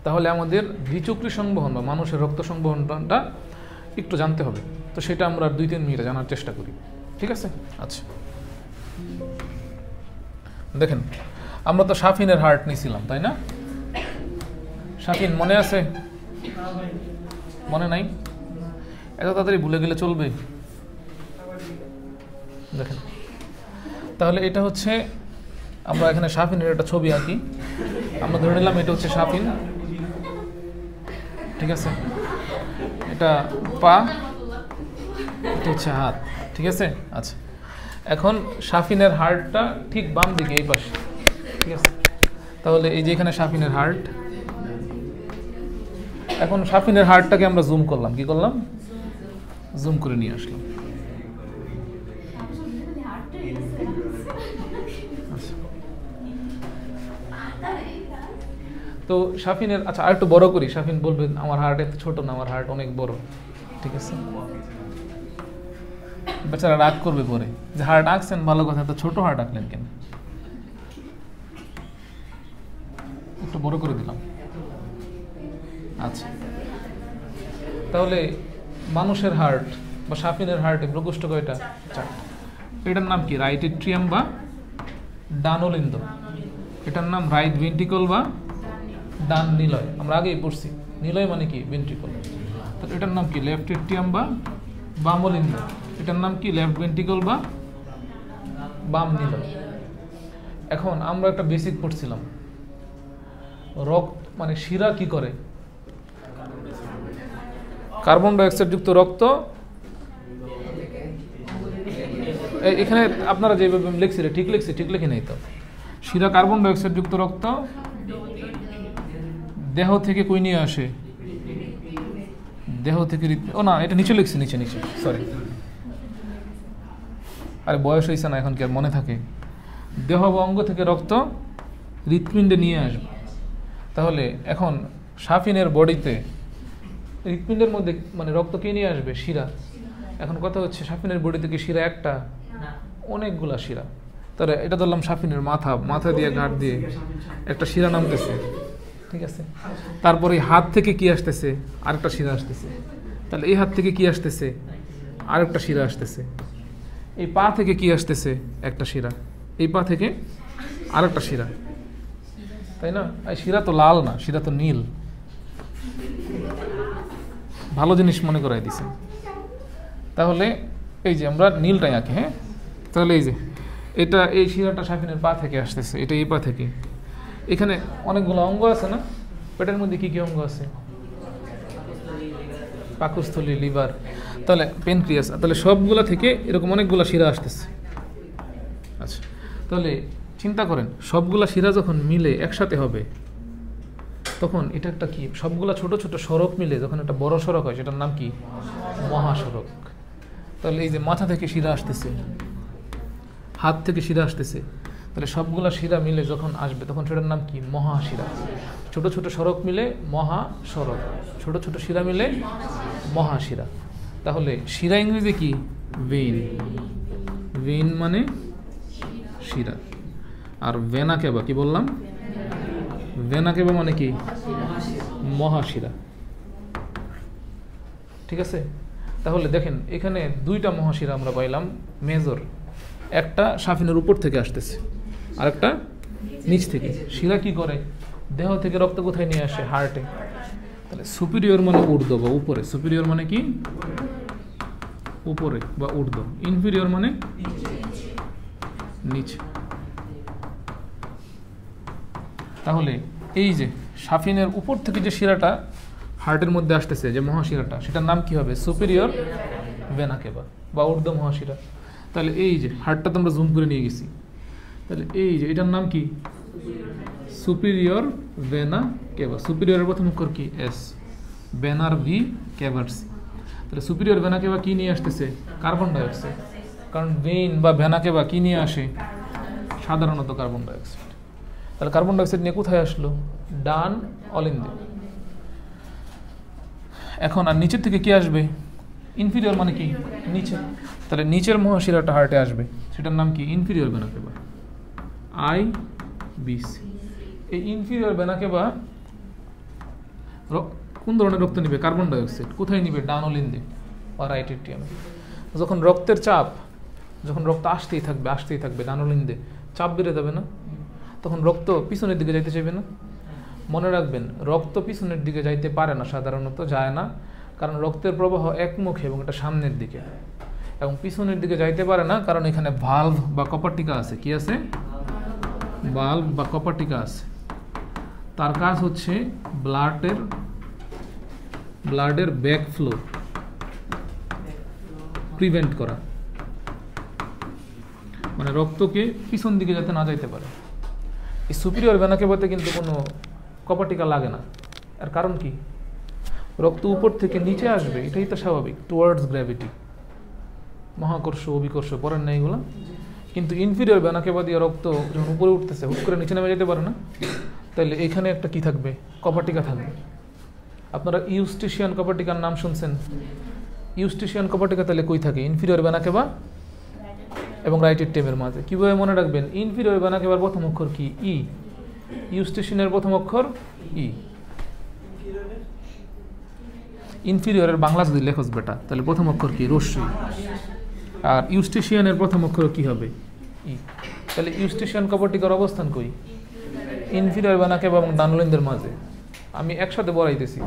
তাহলে আমাদের দ্বিচক্রী সংবহন বা মানুষের রক্ত সংবহনটা একটু জানতে হবে। তো সেটা আমরা 2-3 মিনিটে জানার চেষ্টা করি। ঠিক আছে? আচ্ছা, দেখেন, আমরা তো শাফিনের হার্ট নিয়েছিলাম, তাই না? শাফিন মনে আছে? মনে নাই? এত তাড়াতাড়ি ভুলে গেলে চলবে? দেখেন, তাহলে এটা হচ্ছে, আমরা এখানে শাফিনের একটা ছবি আঁকি। আমরা ধরে নিলাম এটা হচ্ছে শাফিন, ঠিক আছে? এটা পা, এটা হচ্ছে হাত, ঠিক আছে? আচ্ছা, এখন শাফিনের হার্টটা ঠিক বাম দিকে, এই পাশে, ঠিক আছে? তাহলে এই যে এখানে শাফিনের হার্ট। এখন শাফিনের হার্টটাকে আমরা জুম করলাম। কি করলাম? জুম করে নিয়ে আসলাম। তো শাফিনের, আচ্ছা আর একটু বড় করি। শাফিন বলবে আমার হার্ট এত ছোট না, আমার হার্ট অনেক বড়, ঠিক আছে? বেচারা রাগ করবে পরে যে হার্ট আঁকছেন ভালো কথা, তো ছোট হার্ট আঁকলেন কেন? একটু বড় করে দিলাম। আচ্ছা, তাহলে মানুষের হার্ট বা শাফিনের হার্টে প্রকোষ্ঠ কয়টা? 4টা। এটার নাম কি? রাইট এট্রিয়াম বা ডানোলিন্দ। এটার নাম রাইট ভেন্ট্রিকল বা ডান নিলয়। আমরা আগেই পড়ছি, নিলয় মানে কি? ভেন্ট্রিকল। তো এটার নাম কি? লেফট এট্রিয়াম বা বামলিন্দ। এটার নাম কি? লেফট ভেন্ট্রিকল বা বাম নিলয়। এখন আমরা একটা বেসিক পড়ছিলাম, রক্ত মানে শিরা কি করে? কার্বন ডাইঅক্সাইড যুক্ত রক্ত, এখানে আপনারা যেভাবে লিখছিলেন ঠিক লিখছি? ঠিক লিখি নাই তো? শিরা কার্বন ডাইঅক্সাইড যুক্ত রক্ত দেহ থেকে কই নিয়ে আসে? দেহ থেকে, ও না, এটা নিচে লিখছি, নিচে নিচে, সরি। আরে বয়স হয়েছে না, এখন কি আর মনে থাকে? দেহ বা অঙ্গ থেকে রক্ত হৃৎপিণ্ডে নিয়ে আসবে। তাহলে এখন শাফিনের বডিতে হৃৎপিণ্ডের মধ্যে মানে রক্ত কে নিয়ে আসবে? শিরা। এখন কথা হচ্ছে শাফিনের বডিতে কি শিরা একটা? অনেকগুলা শিরা। তাহলে এটা ধরলাম শাফিনের মাথা, মাথা দিয়ে ঘাট দিয়ে একটা শিরা নামতেছে, ঠিক আছে? তারপরে হাত থেকে কি আসতেছে? আরেকটা শিরা আসতেছে। তাহলে এই হাত থেকে কি আসতেছে? আরেকটা শিরা আসতেছে। এই পা থেকে কি আসতেছে? একটা শিরা। এই পা থেকে আরেকটা শিরা, তাই না? এই শিরা তো লাল না, শিরা তো নীল। ভালো জিনিস মনে করাই দিছে। তাহলে এই যে আমরা নীলটাই আঁকি, হ্যাঁ? তাহলে এই যে এটা, এই শিরাটা শাফিনের পা থেকে আসতেছে, এটা এই পা থেকে। এখানে অনেকগুলো অঙ্গ আছে না? পেটের মধ্যে কি কি অঙ্গ আছে? পাকস্থলী, লিভার, তাহলে প্যানক্রিয়াস। তাহলে সবগুলা থেকে এরকম অনেকগুলো শিরা আসতেছে। আচ্ছা, তাহলে চিন্তা করেন, সবগুলা শিরা যখন মিলে একসাথে হবে তখন এটা একটা কি? সবগুলা ছোট ছোট সড়ক মিলে যখন একটা বড় সড়ক হয় সেটার নাম কি? মহাসড়ক। তাহলে এই যে মাথা থেকে শিরা আসতেছে, হাত থেকে শিরা আসতেছে, তাহলে সবগুলা শিরা মিলে যখন আসবে তখন সেটার নাম কি? মহাশিরা। ছোট ছোট সড়ক মিলে মহাসড়ক, ছোট ছোট শিরা মিলে মহাশিরা। তাহলে শিরা ইংরেজি কি? ভেইন। ভেইন মানে শিরা। আর ভেনা কেবা কি বললাম? ভেনা কেবা মানে কি? মহাশিরা। ঠিক আছে? তাহলে দেখেন এখানে দুইটা মহাশিরা আমরা পাইলাম মেজর, একটা সাফিনের উপর থেকে আসতেছে আর একটা নিচ থেকে। শিরা কি করে? দেহ থেকে রক্ত কোথায় নিয়ে আসে? হার্টে। তাহলে সুপিরিয়র মানে ঊর্ধ্ব বা উপরে, সুপিরিয়র মানে কি? উপরে বা ঊর্ধ্ব। ইনফিরিয়র মানে নিচে। তাহলে এই যে সাফিনের উপর থেকে যে শিরাটা হার্টের মধ্যে আসতেছে, যে মহাশিরাটা, সেটার নাম কি হবে? সুপিরিয়র ভেনা কেবা বা ঊর্ধ্ব মহাশিরা। তাহলে এই যে হার্টটা তো আমরা জুম করে নিয়ে গেছি, তাহলে এই যে এটার নাম কি? সুপিরিয়র ভেনা কেবা। সুপিরিয়রের প্রথম অক্ষর কি? এস। ভেনার ভি, কেভার সি। তাহলে সুপিরিয়র ভেনা কেবা কি নিয়ে আসতেছে? Carbon dioxide. কারণ ভেইন বা ভেনা কেবা কি নিয়ে আসে? সাধারণত কার্বন ডাইঅক্সাইড। তাহলে কার্বন ডাইঅক্সাইড নিয়ে কোথায় আসলো? ডান অলিন্দে। এখন আর নিচের থেকে কি আসবে? ইনফিরিয়র মানে কি? নিচে। তাহলে নিচের মহাশিরাটা হার্টে আসবে, সেটার নাম কি? ইনফিরিয়র ভেনা কেবা, আই বি সি। এই ইনফিরিয়র ভেনা কেবা কোন ধরনের রক্ত নিবে? Carbon dioxide. কোথায় নিবে? ডান অলিন্দে বা রাইট এট্রিয়ামে। যখন রক্তের চাপ, যখন রক্ত আসতেই থাকবে ডান অলিন্দে, চাপ বেড়ে যাবে না? তখন রক্ত পিছনের দিকে যাইতে চাইবে না? মনে রাখবেন, রক্ত পিছনের দিকে যাইতে পারে না, সাধারণত যায় না, কারণ রক্তের প্রবাহ একমুখী এবং এটা সামনের দিকে। এবং পিছনের দিকে যাইতে পারে না কারণ এখানে ভালভ বা কপারটিকা আছে। কি আছে? ভালভ বা কপারটিকা আছে। তার কাজ হচ্ছে ব্লাডের ব্যাক ফ্লো প্রিভেন্ট করা, মানে রক্তকে পিছন দিকে যাতে না যাইতে পারে। এই সুপিরিয়র ভেনা কেবাতে কিন্তু কোনো কপারটিকা লাগে না। এর কারণ কি? রক্ত উপর থেকে নিচে আসবে, এটাই তো স্বাভাবিক, টুয়ার্ডস গ্র্যাভিটি, মহাকর্ষ অভিকর্ষ, পড়েন না এগুলো? কিন্তু ইনফিরিয়র ভেনা কেবা দিয়ে রক্ত যখন উপরে উঠতেছে, হুট করে নিচে নেমে যেতে পারে না। তাহলে এখানে একটা কি থাকবে? কপারটিকা থাকবে। আপনারা ইউস্টিশিয়ান কপারটিকার নাম শুনছেন? ইউস্টিশিয়ান কপারটিকা তাহলে কই থাকে? ইনফিরিয়র ভেনা কেবা এবং রাইট এট্রিয়ামের মাঝে। কিভাবে মনে রাখবেন? ইনফিরিয়র ভেনা কেবার প্রথম অক্ষর কি? ই। ইউস্টিশিয়ানের প্রথম অক্ষর ই। ইনফিরিয়রের বাংলা যদি লেখস বেটা, তাহলে প্রথম অক্ষর কি? রস্যই। আর ইউস্টিশিয়ানের প্রথম অক্ষর কি হবে? ই। তাহলে ইউস্টিশিয়ান কপারটিকার অবস্থান কই? ইনফিরিয়র ভেনা কেবা এবং ডান অলিন্দের মাঝে। আমি একসাথে পড়াইতেছি,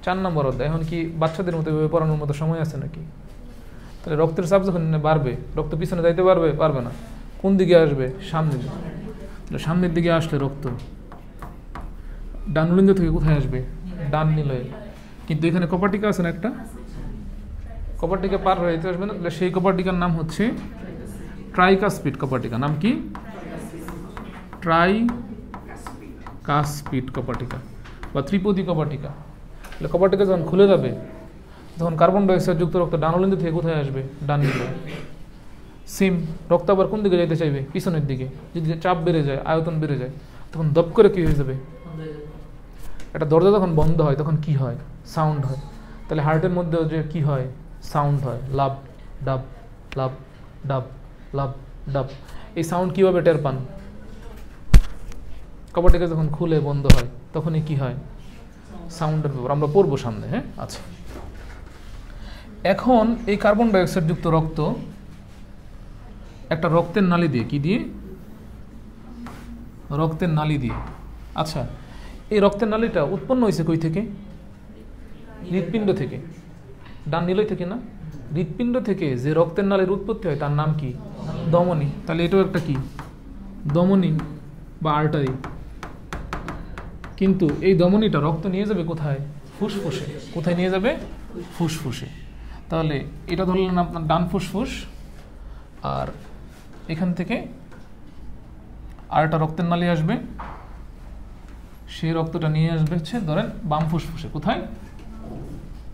4 নম্বর অধ্যায়। এখন কি বাচ্চাদের মতো এভাবে পড়ানোর মতো সময় আছে নাকি? তাহলে রক্তের চাপ যখন বাড়বে, রক্ত পিছনে যাইতে পারবে না। কোন দিকে আসবে? সামনের দিকে। তাহলে সামনের দিকে আসলে রক্ত ডান অলিন্দ থেকে কোথায় আসবে? ডান নিলয়ে। কিন্তু এখানে কপারটিকা আছে না একটা, কপারটিকা পার হয়ে যেতে আসবে না। তাহলে সেই কপারটিকার নাম হচ্ছে ট্রাইকাসপিড কপারটিকা। নাম কি? ট্রাইকাসপিড কপারটিকা বা ত্রিপদী কপারটিকা। তাহলে কপারটিকা যখন খুলে যাবে, তখন কার্বন ডাইঅক্সাইড যুক্ত রক্ত ডান অলিন্দ থেকে কোথায় আসবে? ডান নিলয়ে। সেম রক্ত আবার কোন দিকে যাইতে চাইবে? পিছনের দিকে। যদি চাপ বেড়ে যায়, আয়তন বেড়ে যায়, তখন দপ করে কি হয়ে যাবে? একটা দরজা যখন বন্ধ হয় তখন কি হয়? সাউন্ড হয়। তাহলে হার্টের মধ্যেও যে কি হয়? সাউন্ড হয়, লাভ ডাব লাভ ডাব লাভ ডাব। এই সাউন্ড কিভাবে টের পান? কপারটিকা যখন খুলে বন্ধ হয় তখনই কি হয়? সাউন্ডের ব্যাপার আমরা পড়বো সামনে। হ্যাঁ, আচ্ছা। এখন এই কার্বন ডাইঅক্সাইড যুক্ত রক্ত একটা রক্তের নালী দিয়ে, কি দিয়ে? রক্তের নালী দিয়ে। আচ্ছা, এই রক্তের নালীটা উৎপন্ন হয়েছে কই থেকে? হৃৎপিণ্ড থেকে। ডান নিলয় থেকে না? হৃৎপিণ্ড থেকে যে রক্তের নালীর উৎপত্তি হয় তার নাম কি? ধমনী। তাহলে এটাও একটা কি? ধমনী বা আর্টারি। কিন্তু এই ধমনীটা রক্ত নিয়ে যাবে কোথায়? ফুসফুসে। কোথায় নিয়ে যাবে? ফুসফুসে। তাহলে এটা ধরলেন আপনার ডান ফুসফুস, আর এখান থেকে আরেকটা রক্তের নালী আসবে, সেই রক্তটা নিয়ে আসবে হচ্ছে ধরেন বাম ফুসফুসে। কোথায়?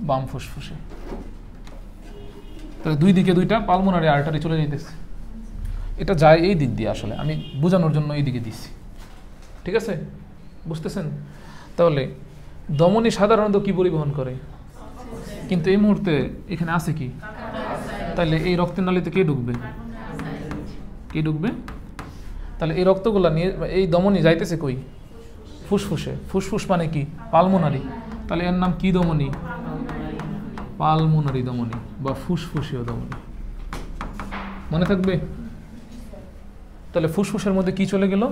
বাম ফুসফুসে। তাহলে দুই দিকে দুইটা পালমোনারি আর্টারি চলে যেতেছে। এটা যায় এই দিক দিয়ে, আসলে আমি বোঝানোর জন্য এই দিকে দিচ্ছি, ঠিক আছে, বুঝতেছেন? তাহলে ধমনী সাধারণত কি পরিবহন করে, কিন্তু এই মুহূর্তে এখানে আছে কি, তাহলে এই রক্তের নালীতে কে ঢুকবে, কে ঢুকবে? তাহলে এই রক্তগুলা নিয়ে এই ধমনী যাইতেছে কই, ফুসফুসে। ফুসফুস মানে কি, পালমোনারি। তাহলে এর নাম কি ধমনী, পালমোনারি ধমনী বা ফুসফুসীয় ধমনী, মনে থাকবে? তাহলে ফুসফুসের মধ্যে কি চলে গেল,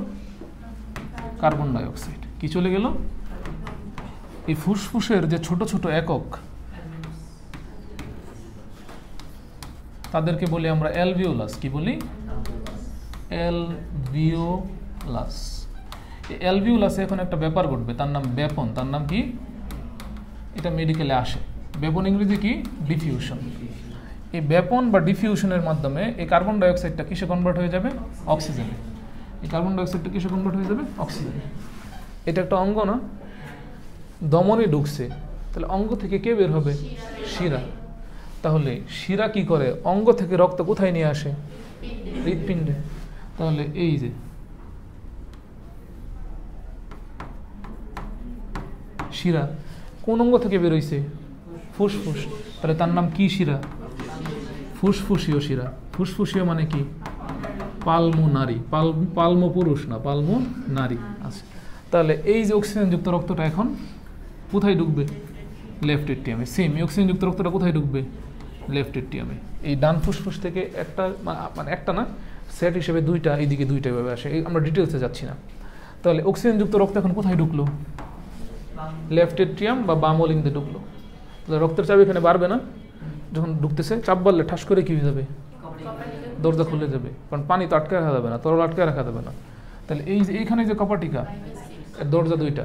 কার্বন ডাই অক্সাইড। কি চলে গেল? এই ফুসফুসের যে ছোট ছোট একক তাদেরকে বলি আমরা অ্যালভিওলাস। কি বলি? অ্যালভিওলাস। এই অ্যালভিওলাসে এখন একটা ব্যাপার ঘটবে, তার নাম ব্যাপন। তার নাম কি? এটা মেডিকেলে আসে। ব্যাপন ইংরেজি কি? ডিফিউশন। এই ব্যাপন বা ডিফিউশনের মাধ্যমে এই কার্বন ডাই অক্সাইডটা কিসে কনভার্ট হয়ে যাবে? অক্সিজেনে। এই কার্বন ডাই অক্সাইডটা কিসে কনভার্ট হয়ে যাবে? অক্সিজেনে। এটা একটা অঙ্গ না? ধমনী ঢুকছে, তাহলে অঙ্গ থেকে কে বের হবে? শিরা। তাহলে শিরা কি করে? অঙ্গ থেকে রক্ত কোথায় নিয়ে আসে? হৃৎপিণ্ডে। তাহলে এই যে শিরা কোন অঙ্গ থেকে বের হইছে? ফুসফুস। তাহলে তার নাম কি শিরা? ফুসফুসীয় শিরা। ফুসফুসীয় মানে কি? পালমোনারি। পালমো পুরুষ না, পালমো নারী আছে। তাহলে এই যে অক্সিজেনযুক্ত রক্তটা এখন কোথায় ঢুকবে? লেফট এট্রিয়ামে। সেম এই অক্সিজেনযুক্ত রক্তটা কোথায় ঢুকবে? লেফট এট্রিয়ামে। এই ডান ফুসফুস থেকে একটা, মানে একটা না, সেট হিসেবে দুইটা, এইদিকে দুইটা এভাবে আসে। আমরা ডিটেলসে যাচ্ছি না। তাহলে অক্সিজেনযুক্ত রক্ত এখন কোথায় ঢুকলো? লেফট এট্রিয়াম বা বাম অলিন্দে ঢুকলো। তাহলে রক্তের চাপ এখানে বাড়বে না? যখন ঢুকতেছে চাপ বাড়লে ঠাস করে কি হয়ে যাবে? দরজা খুলে যাবে, কারণ পানি তো আটকে রাখা যাবে না, তরল আটকে রাখা যাবে না। তাহলে এই যে এইখানে যে কপাটিকা, দরজা দুইটা,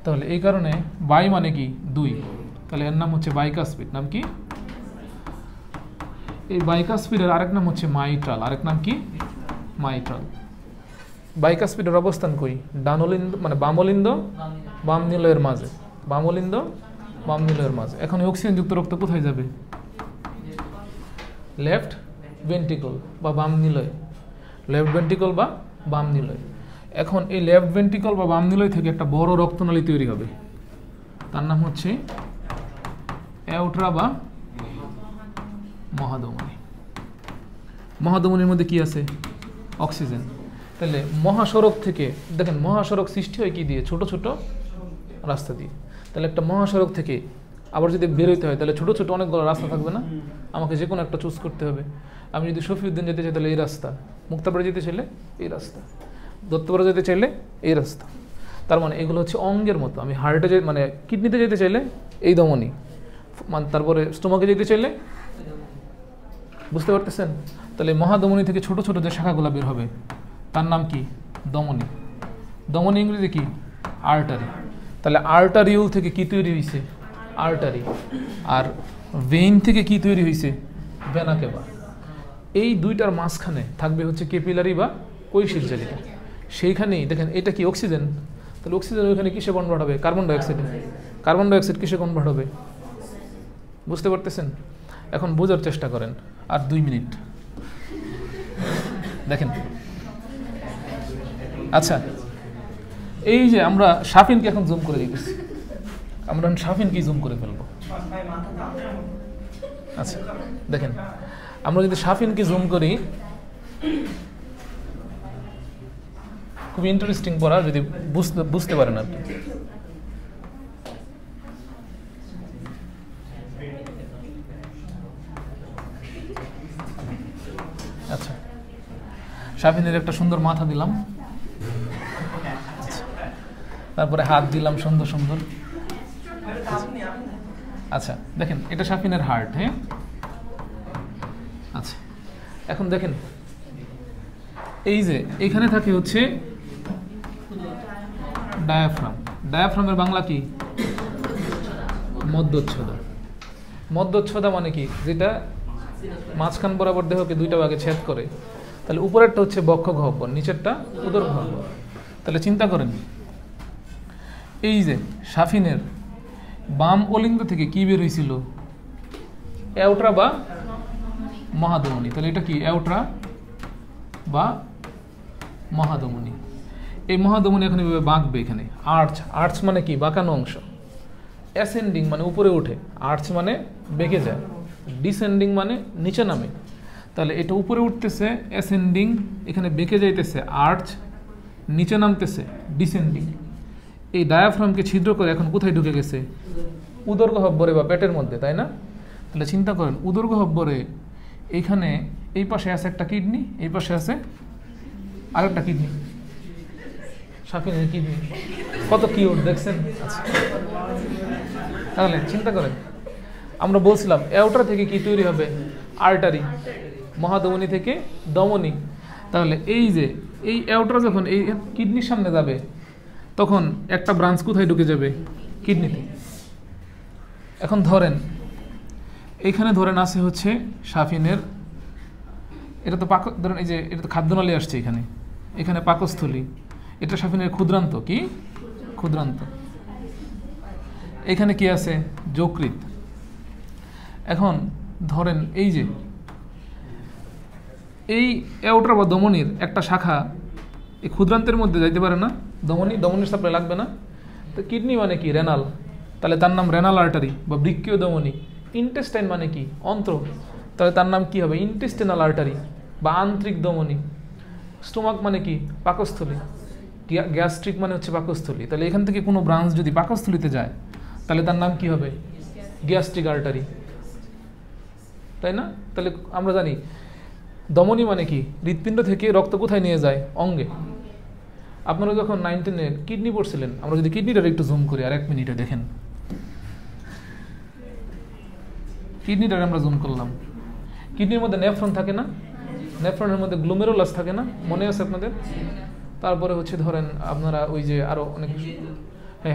তাহলে এই কারণে বাই মানে কি? দুই। তাহলে এর নাম হচ্ছে বাইকাসপিড। নাম কি? এই বাইকাসপিডের আরেক নাম হচ্ছে মাইট্রাল। আরেক নাম কি? মাইট্রাল। বাইকাসপিডের অবস্থান কই? ডানলিন্দ মানে বামলিন্দ বাম নিলয়ের মাঝে। বামলিন্দ বাম নিলয়ের মাঝে। এখন অক্সিজেনযুক্ত রক্ত কোথায় যাবে? লেফট ভেন্ট্রিকল বা বাম নিলয়। লেফট ভেন্ট্রিকল বা বাম নিলয়। এখন এই লেফট ভেন্ট্রিকল বা বাম নিলয় থেকে একটা বড় রক্তনালী তৈরি হবে, তার নাম হচ্ছে অ্যাওট্রা বা মহাধমনী। মহাধমনীর মধ্যে কি আছে? অক্সিজেন। তাহলে মহাসড়ক থেকে দেখেন, মহাসড়ক সৃষ্টি হয় কি দিয়ে? ছোট ছোট রাস্তা দিয়ে। তাহলে একটা মহাসড়ক থেকে আবার যদি বেরোতে হয়, তাহলে ছোট ছোট অনেকগুলো রাস্তা থাকবে না? আমাকে যে কোনো একটা চুজ করতে হবে। আমি যদি শফিউদ্দিন যেতে চাই তাহলে এই রাস্তা, মুক্তাপাড়া যেতে চাইলে এই রাস্তা, দত্তপাড়া যেতে চাইলে এই রাস্তা। তার মানে এগুলো হচ্ছে অঙ্গের মতো। আমি হার্টে মানে কিডনিতে যেতে চাইলে এই ধমনী, তারপরে স্টোমাকে যেতে চাইলে, বুঝতে পারতেছেন? তাহলে মহাধমনী থেকে ছোট ছোট যে শাখাগুলো বের হবে তার নাম কি? ধমনী। ধমনী ইংরেজি কি? আর্টারি। তাহলে আর্টারিউল থেকে কি তৈরি হয়েছে? আর্টারি। আর ভেইন থেকে কি তৈরি হয়েছে? ভেনা কেভা। এই দুইটার মাঝখানে থাকবে হচ্ছে ক্যাপিলারি বা কৈশিক জালিকা। সেইখানেই দেখেন এটা কি? অক্সিজেন। তাহলে অক্সিজেন ওইখানে কিসে কনভার্ট হবে? কার্বন ডাইঅক্সাইডে। কার্বন ডাইঅক্সাইড কিসে কনভার্ট হবে? বুঝতে পারতেছেন? এখন বোঝার চেষ্টা করেন। আর 2 মিনিট দেখেন। আচ্ছা, এই যে আমরা শাফিনকে এখন জুম করে দিতেছি, আমরা শাফিন কি জুম করে ফেলবো। আচ্ছা দেখেন, আমরা যদি শাফিনকে জুম করি, খুব ইন্টারেস্টিং পড়া, যদি বুঝতে পারেন আর কি। আচ্ছা, শাফিনের একটা সুন্দর মাথা দিলাম, তারপরে হাত দিলাম সুন্দর সুন্দর। আচ্ছা দেখেন, এটা শাফিনের হার্ট। হ্যাঁ, আচ্ছা এখন দেখেন, এই যে এখানে থাকে হচ্ছে ডায়াফ্রাম। ডায়াফ্রামের বাংলা কি? মধ্যচ্ছদা। মধ্যচ্ছদা মানে কি? যেটা মাঝখান বরাবর দেহকে দুইটা ভাগে ছেদ করে। তাহলে উপরেরটা হচ্ছে বক্ষ গহ্বর, নিচেরটা উদর গহ্বর। তাহলে চিন্তা করেন, এই যে শাফিনের বাম অলিন্দ থেকে কি বের হয়েছিল? অ্যাওট্রা বা মহাধমনী। তাহলে এটা কি? অ্যাওট্রা বা মহাধমনী। এই মহাধমনী এখন এভাবে বাঁকবে, এখানে আর্চ মানে কি বাঁকানো অংশ, অ্যাসেন্ডিং মানে উপরে ওঠে, আর্চ মানে বেঁকে যায়, ডিসেন্ডিং মানে নিচে নামে। তাহলে এটা উপরে উঠতেছে অ্যাসেন্ডিং, এখানে বেঁকে যাইতেছে আর্চ, নিচে নামতেছে ডিসেন্ডিং। এই ডায়াফ্রামকে ছিদ্র করে এখন কোথায় ঢুকে গেছে? উদরগহ্বরে বা পেটের মধ্যে, তাই না? তাহলে চিন্তা করেন উদরগহ্বরে এইখানে এই পাশে আছে একটা কিডনি, এই পাশে আছে আরেকটা কিডনি, সাফিনের কিডনি। কত কিউট দেখছেন? আচ্ছা, তাহলে চিন্তা করেন, আমরা বলছিলাম এওটা থেকে কি তৈরি হবে? আর্টারি। মহাধমনী থেকে ধমনী। তাহলে এই যে এই এওটা যখন এই কিডনির সামনে যাবে তখন একটা ব্রাঞ্চ কোথায় ঢুকে যাবে? কিডনিতে। এখন ধরেন এইখানে ধরেন আছে হচ্ছে সাফিনের, এটা তো ধরেন এই যে এটা তো খাদ্যনালী আসছে, এখানে এখানে পাকস্থলী, এটা সাফিনের ক্ষুদ্রান্ত। কি ক্ষুদ্রান্ত? এখানে কি আছে? যকৃৎ। এখন ধরেন এই যে এই এওট্রা বা ধমনীর একটা শাখা এই ক্ষুদ্রান্তের মধ্যে যাইতে পারে না, ধমনীর সাপ্লাই লাগবে না। তো কিডনি মানে কি? রেনাল, তাহলে তার নাম রেনাল আর্টারি বা বৃক্কীয় ধমনী। ইন্টেস্টাইন মানে কি? অন্ত্র, তাহলে তার নাম কি হবে? ইন্টেস্টিনাল আর্টারি বা আন্ত্রিক ধমনী। স্টোমাক মানে কি? পাকস্থলী। গ্যাস্ট্রিক মানে হচ্ছে পাকস্থলী। তাহলে এখান থেকে কোনো ব্রাঞ্চ যদি পাকস্থলীতে যায় তাহলে তার নাম কি হবে? গ্যাস্ট্রিক আর্টারি, তাই না? তাহলে আমরা জানি ধমনী মানে কি? হৃৎপিণ্ড থেকে রক্ত কোথায় নিয়ে যায়? অঙ্গে। আপনারা যখন 9-10-এ কিডনি পড়ছিলেন, আমরা যদি কিডনিটার একটু জুম করি আর 1 মিনিটে দেখেন, কিডনিটার আমরা জুম করলাম, কিডনির মধ্যে নেফ্রন থাকে না? নেফ্রনের মধ্যে গ্লোমেরুলাস থাকে না? মনে আছে আপনাদের? তারপরে হচ্ছে ধরেন আপনারা ওই যে আরো অনেক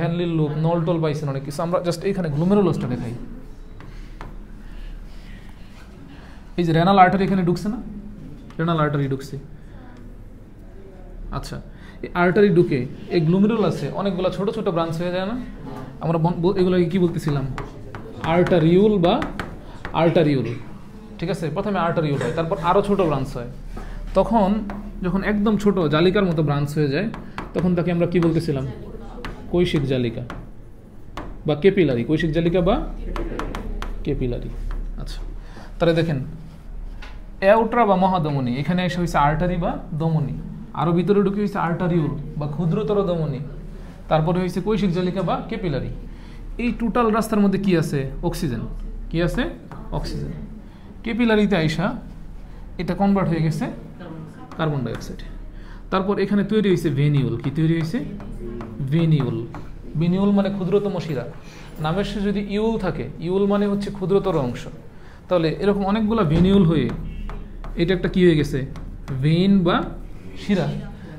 হ্যানলিল লুপ, নলটল পাইছেন অনেক কিছু। আমরা জাস্ট এইখানে গ্লোমেরুলাসটা দেখাই। এই যে রেনাল আর্টারি এখানে ঢুকছে না? রেনাল আর্টারি ঢুকছে। আচ্ছা, এই আর্টারি ঢুকে এই গ্লোমেরুলাসে অনেকগুলো ছোট ছোট ব্রাঞ্চ হয়ে যায় না? আমরা এগুলোকে কি বলতেছিলাম? আর্টারিউল বা আর্টারিউল। ঠিক আছে, প্রথমে আর্টারিউল হয়, তারপর আরও ছোট ব্রাঞ্চ হয়। তখন যখন একদম ছোট জালিকার মতো ব্রাঞ্চ হয়ে যায় তখন তাকে আমরা কি বলতেছিলাম? কৈশিক জালিকা বা কেপিলারি। কৈশিক জালিকা বা কেপিলারি। আচ্ছা, তাহলে দেখেন এওট্রা বা মহাধমনী, এখানে এসে হয়েছে আর্টারি বা ধমনী, আরও ভিতরে ঢুকে হয়েছে আর্টারিউল বা ক্ষুদ্রতর ধমনী, তারপরে হয়েছে কৈশিক জালিকা বা কেপিলারি। এই টোটাল রাস্তার মধ্যে কি আছে? অক্সিজেন। কি আছে? অক্সিজেন। কেপিলারিতে আইসা এটা কনভার্ট হয়ে গেছে কার্বন ডাইঅক্সাইড। তারপর এখানে তৈরি হয়েছে ভেনিউল। কি তৈরি হয়েছে? ভেনিউল। ভেনিউল মানে ক্ষুদ্রতম শিরা। নামের শেষে যদি ইউল থাকে, ইউল মানে হচ্ছে ক্ষুদ্রতর অংশ, তাহলে এরকম অনেকগুলো ভেনিউল হয়ে এটা একটা কি হয়ে গেছে? ভেইন বা শিরা।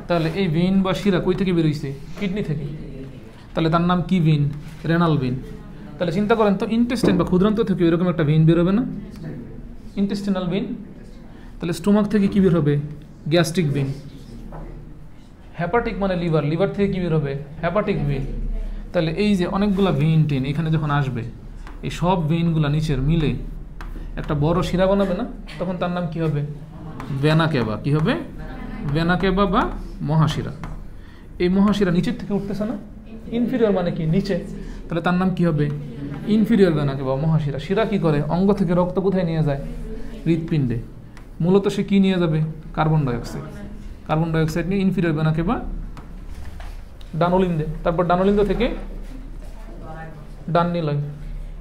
তাহলে এই ভেইন বা শিরা কই থেকে বেরোইছে? কিডনি থেকে। তাহলে তার নাম কি ভেইন? Renal vein. তাহলে চিন্তা করেন তো, ইন্টেস্টাইন বা ক্ষুদ্রান্ত থেকে এরকম একটা ভেইন বেরোবে না? Intestinal vein. তাহলে স্টোমাক থেকে কি বের হবে? Gastric vein. হ্যাপাটিক মানে লিভার, লিভার থেকে কি বের হবে? Hepatic vein. তাহলে এই যে অনেকগুলো ভেইন টেন এখানে যখন আসবে, এই সব ভেইনগুলো নিচের মিলে একটা বড় শিরা বানাবে না? তখন তার নাম কি হবে? ভেনা কেভা। কি হবে? ভেনা কেভা বা মহাশিরা। এই মহাশিরা নিচের থেকে উঠতেছে না? ইনফিরিয়র মানে কি? নিচে। তাহলে তার নাম কি হবে? ইনফিরিয়র ভেনা কেভা, মহাশিরা। শিরা কি করে? অঙ্গ থেকে রক্ত কোথায় নিয়ে যায়? হৃৎপিণ্ডে। মূলত সে কি নিয়ে যাবে? Carbon dioxide. কার্বন ডাইঅক্সাইড নিয়ে ইনফিরিয়র ভেনা কেভা ডানোলিন্দে, তারপর ডানোলিন্দ থেকে ডান নিলয়,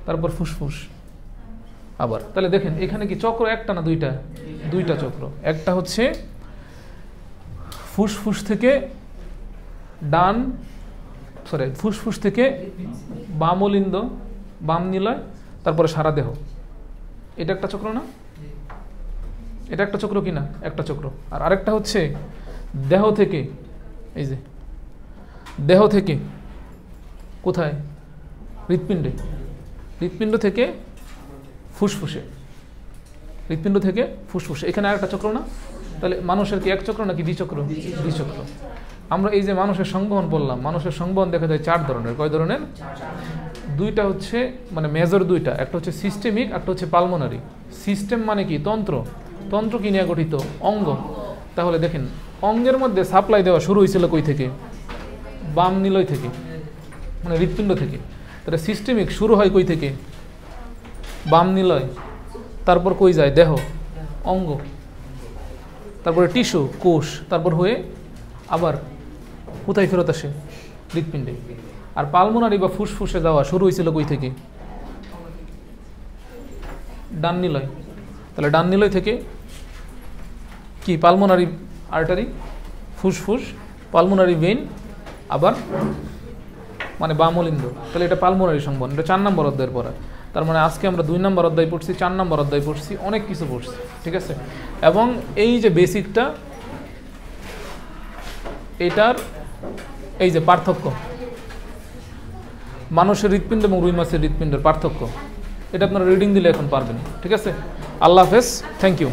তারপর ফুসফুস আবার। তাহলে দেখেন এখানে কি চক্র একটা না দুইটা? দুইটা চক্র। একটা হচ্ছে ফুসফুস থেকে ফুসফুস থেকে বামলিন্দ, বাম নিলয়, তারপরে সারা দেহ। এটা একটা চক্র না? এটা একটা চক্র কি না? একটা চক্র। আর আরেকটা হচ্ছে দেহ থেকে, এই যে দেহ থেকে কোথায়? হৃৎপিণ্ডে। হৃৎপিণ্ড থেকে ফুসফুসে, হৃৎপিণ্ড থেকে ফুসফুসে। এখানে আরেকটা চক্র না? তাহলে মানুষের কি এক চক্র নাকি দ্বিচক্র? দ্বিচক্র। আমরা এই যে মানুষের সংবহন বললাম, মানুষের সংবহন দেখা যায় 4 ধরনের। কয় ধরনের? দুইটা হচ্ছে মানে মেজর দুইটা, একটা হচ্ছে সিস্টেমিক, একটা হচ্ছে পালমোনারি। সিস্টেম মানে কি? তন্ত্র। তন্ত্র কি নিয়ে গঠিত? অঙ্গ। তাহলে দেখেন অঙ্গের মধ্যে সাপ্লাই দেওয়া শুরু হয়েছিল কই থেকে? বাম নিলয় থেকে, মানে হৃৎপিণ্ড থেকে। তাহলে সিস্টেমিক শুরু হয় কই থেকে? বাম নিলয়। তারপর কই যায়? দেহ, অঙ্গ, তারপরে টিস্যু, কোষ, তারপর হয়ে আবার কোথায় ফেরত আসে? হৃৎপিণ্ডে। আর পালমোনারি বা ফুসফুসে যাওয়া শুরু হয়েছিল কই থেকে? ডান নিলয়। তাহলে ডান নিলয় থেকে কি? পালমোনারি আর্টারি, ফুসফুস, পালমোনারি ভেইন, আবার মানে বামলিন্দ। তাহলে এটা পালমোনারি সংবহন। এটা 4 নম্বর অধ্যায়ের পড়া। তার মানে আজকে আমরা 2 নম্বর অধ্যায় পড়ছি, 4 নম্বর অধ্যায় পড়ছি, অনেক কিছু পড়ছি, ঠিক আছে। এবং এই যে বেসিকটা, এটার এই যে পার্থক্য, মানুষের হৃৎপিণ্ড এবং রুই মাছের হৃৎপিণ্ডের পার্থক্য, এটা আপনারা রিডিং দিলে এখন পারবেন, ঠিক আছে। আল্লাহ হাফেজ, থ্যাংক ইউ।